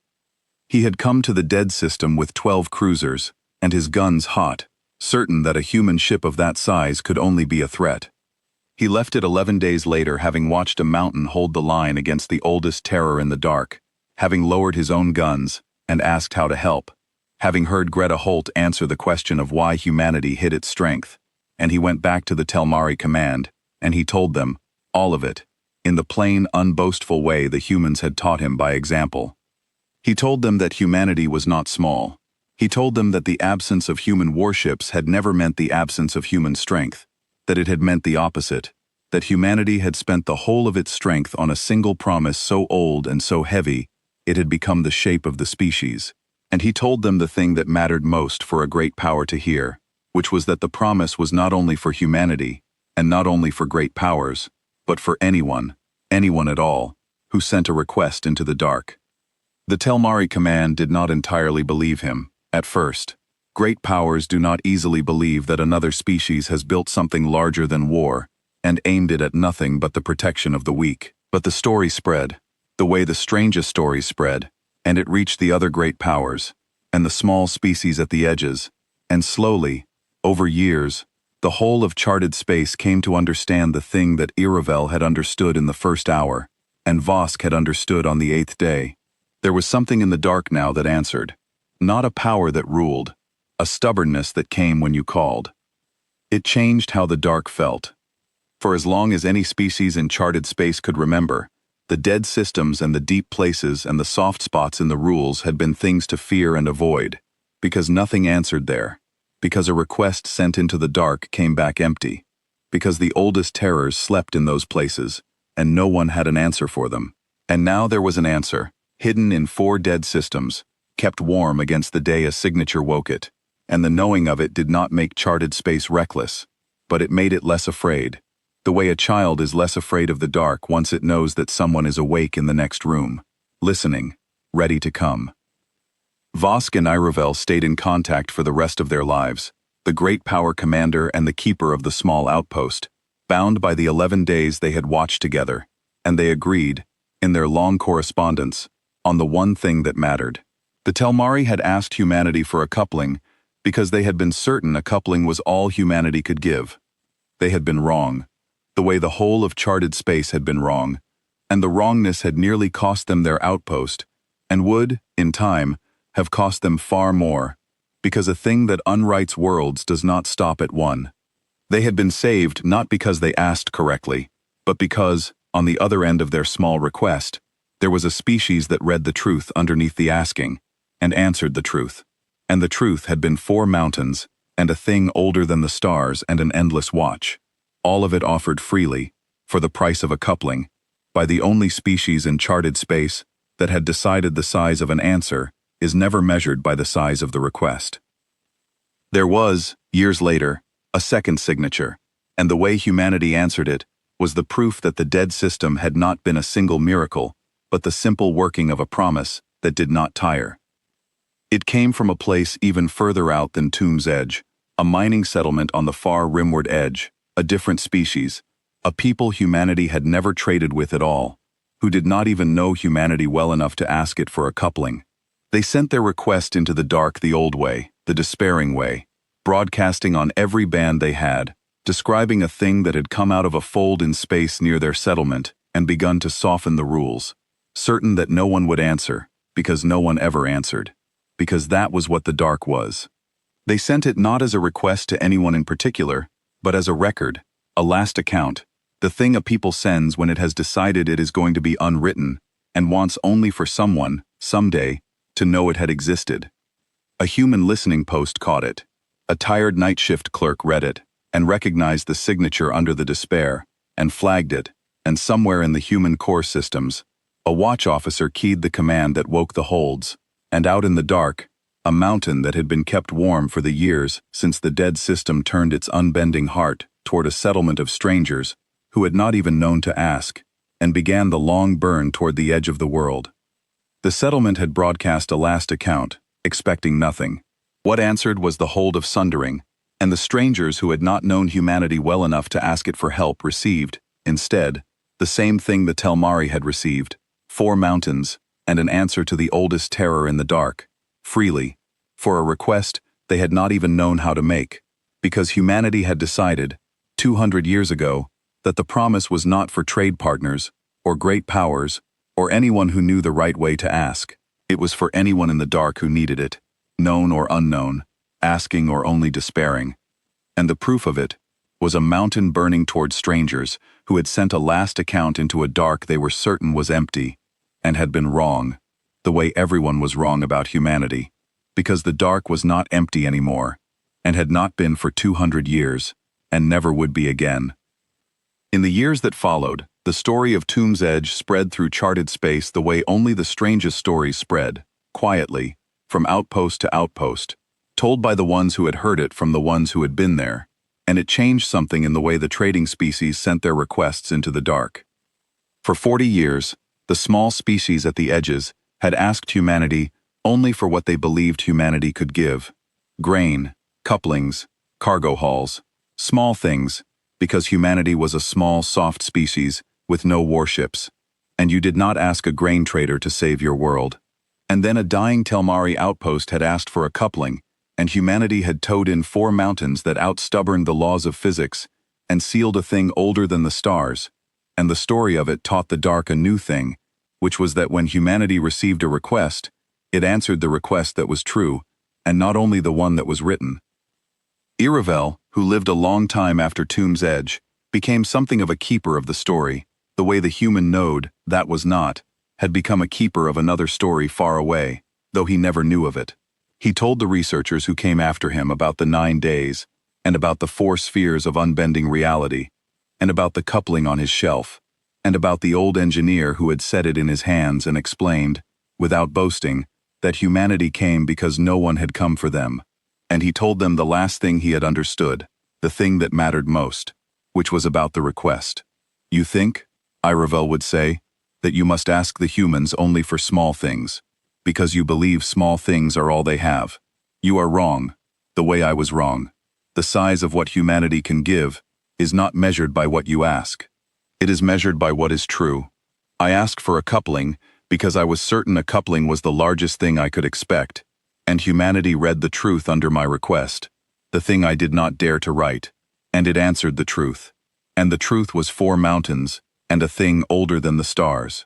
He had come to the dead system with 12 cruisers, and his guns hot, certain that a human ship of that size could only be a threat. He left it 11 days later, having watched a mountain hold the line against the oldest terror in the dark, having lowered his own guns, and asked how to help, having heard Greta Holt answer the question of why humanity hid its strength, and he went back to the Telmari command, and he told them, all of it, in the plain, unboastful way the humans had taught him by example. He told them that humanity was not small. He told them that the absence of human warships had never meant the absence of human strength, that it had meant the opposite, that humanity had spent the whole of its strength on a single promise so old and so heavy, it had become the shape of the species. And he told them the thing that mattered most for a great power to hear, which was that the promise was not only for humanity, and not only for great powers, but for anyone at all, who sent a request into the dark. The Telmari command did not entirely believe him, at first. Great powers do not easily believe that another species has built something larger than war, and aimed it at nothing but the protection of the weak. But the story spread, the way the strangest stories spread, and it reached the other great powers, and the small species at the edges, and slowly, over years, the whole of charted space came to understand the thing that Iravel had understood in the first hour, and Vosk had understood on the 8th day. There was something in the dark now that answered, not a power that ruled, a stubbornness that came when you called. It changed how the dark felt. For as long as any species in charted space could remember, the dead systems and the deep places and the soft spots in the rules had been things to fear and avoid, because nothing answered there, because a request sent into the dark came back empty, because the oldest terrors slept in those places, and no one had an answer for them. And now there was an answer, hidden in 4 dead systems, kept warm against the day a signature woke it, and the knowing of it did not make charted space reckless, but it made it less afraid, the way a child is less afraid of the dark once it knows that someone is awake in the next room, listening, ready to come. Vosk and Iravel stayed in contact for the rest of their lives, the great power commander and the keeper of the small outpost, bound by the 11 days they had watched together, and they agreed, in their long correspondence, on the one thing that mattered. The Telmari had asked humanity for a coupling because they had been certain a coupling was all humanity could give. They had been wrong, the way the whole of charted space had been wrong, and the wrongness had nearly cost them their outpost, and would, in time, have cost them far more, because a thing that unwrites worlds does not stop at one. They had been saved not because they asked correctly, but because, on the other end of their small request, there was a species that read the truth underneath the asking, and answered the truth. And the truth had been 4 mountains, and a thing older than the stars and an endless watch. All of it offered freely, for the price of a coupling, by the only species in charted space that had decided the size of an answer is never measured by the size of the request. There was, years later, a second signature, and the way humanity answered it was the proof that the dead system had not been a single miracle, but the simple working of a promise that did not tire. It came from a place even further out than Tomb's Edge, a mining settlement on the far rimward edge, a different species, a people humanity had never traded with at all, who did not even know humanity well enough to ask it for a coupling. They sent their request into the dark the old way, the despairing way, broadcasting on every band they had, describing a thing that had come out of a fold in space near their settlement and begun to soften the rules, certain that no one would answer, because no one ever answered, because that was what the dark was. They sent it not as a request to anyone in particular, but as a record, a last account, the thing a people sends when it has decided it is going to be unwritten and wants only for someone, someday, to know it had existed. A human listening post caught it. A tired night shift clerk read it and recognized the signature under the despair and flagged it, and somewhere in the human core systems, a watch officer keyed the command that woke the holds, and out in the dark, a mountain that had been kept warm for the years since the dead system turned its unbending heart toward a settlement of strangers who had not even known to ask, and began the long burn toward the edge of the world. The settlement had broadcast a last account, expecting nothing. What answered was the hold of sundering, and the strangers who had not known humanity well enough to ask it for help received, instead, the same thing the Telmari had received, 4 mountains, and an answer to the oldest terror in the dark, freely, for a request they had not even known how to make, because humanity had decided, 200 years ago, that the promise was not for trade partners, or great powers, or anyone who knew the right way to ask. It was for anyone in the dark who needed it, known or unknown, asking or only despairing. And the proof of it was a mountain burning toward strangers who had sent a last account into a dark they were certain was empty, and had been wrong, the way everyone was wrong about humanity, because the dark was not empty anymore, and had not been for 200 years, and never would be again. In the years that followed, the story of Tomb's Edge spread through charted space the way only the strangest stories spread, quietly, from outpost to outpost, told by the ones who had heard it from the ones who had been there, and it changed something in the way the trading species sent their requests into the dark. For 40 years, the small species at the edges had asked humanity only for what they believed humanity could give: grain, couplings, cargo hauls, small things, because humanity was a small, soft species with no warships, and you did not ask a grain trader to save your world. And then a dying Telmari outpost had asked for a coupling, and humanity had towed in 4 mountains that outstubborned the laws of physics and sealed a thing older than the stars, and the story of it taught the dark a new thing, which was that when humanity received a request, it answered the request that was true, and not only the one that was written. Iravel, who lived a long time after Tomb's Edge, became something of a keeper of the story, the way the human node, that was not, had become a keeper of another story far away, though he never knew of it. He told the researchers who came after him about the 9 days, and about the 4 spheres of unbending reality, and about the coupling on his shelf, and about the old engineer who had set it in his hands and explained, without boasting, that humanity came because no one had come for them. And he told them the last thing he had understood, the thing that mattered most, which was about the request. You think, Iravel would say, that you must ask the humans only for small things, because you believe small things are all they have. You are wrong, the way I was wrong. The size of what humanity can give is not measured by what you ask. It is measured by what is true. I asked for a coupling because I was certain a coupling was the largest thing I could expect, and humanity read the truth under my request, the thing I did not dare to write, and it answered the truth. And the truth was 4 mountains, and a thing older than the stars.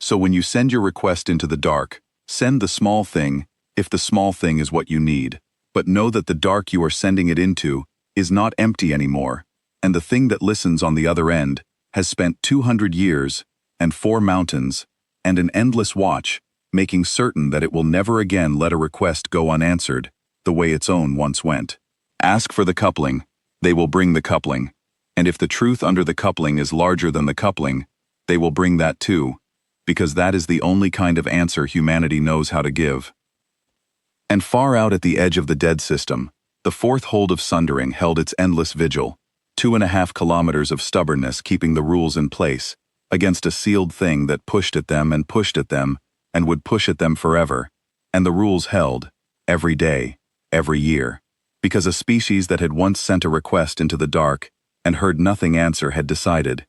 So when you send your request into the dark, send the small thing, if the small thing is what you need. But know that the dark you are sending it into is not empty anymore, and the thing that listens on the other end has spent 200 years, and 4 mountains, and an endless watch, making certain that it will never again let a request go unanswered, the way its own once went. Ask for the coupling, they will bring the coupling. And if the truth under the coupling is larger than the coupling, they will bring that too, because that is the only kind of answer humanity knows how to give. And far out at the edge of the dead system, the 4th hold of sundering held its endless vigil, 2.5 kilometers of stubbornness keeping the rules in place, against a sealed thing that pushed at them and would push at them forever, and the rules held, every day, every year, because a species that had once sent a request into the dark and heard nothing answer had decided,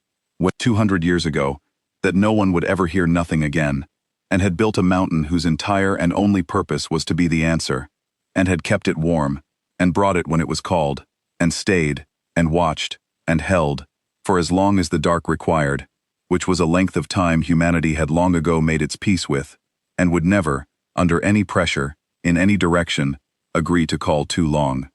200 years ago, that no one would ever hear nothing again, and had built a mountain whose entire and only purpose was to be the answer, and had kept it warm, and brought it when it was called, and stayed, and watched, and held, for as long as the dark required, which was a length of time humanity had long ago made its peace with, and would never, under any pressure, in any direction, agree to call too long.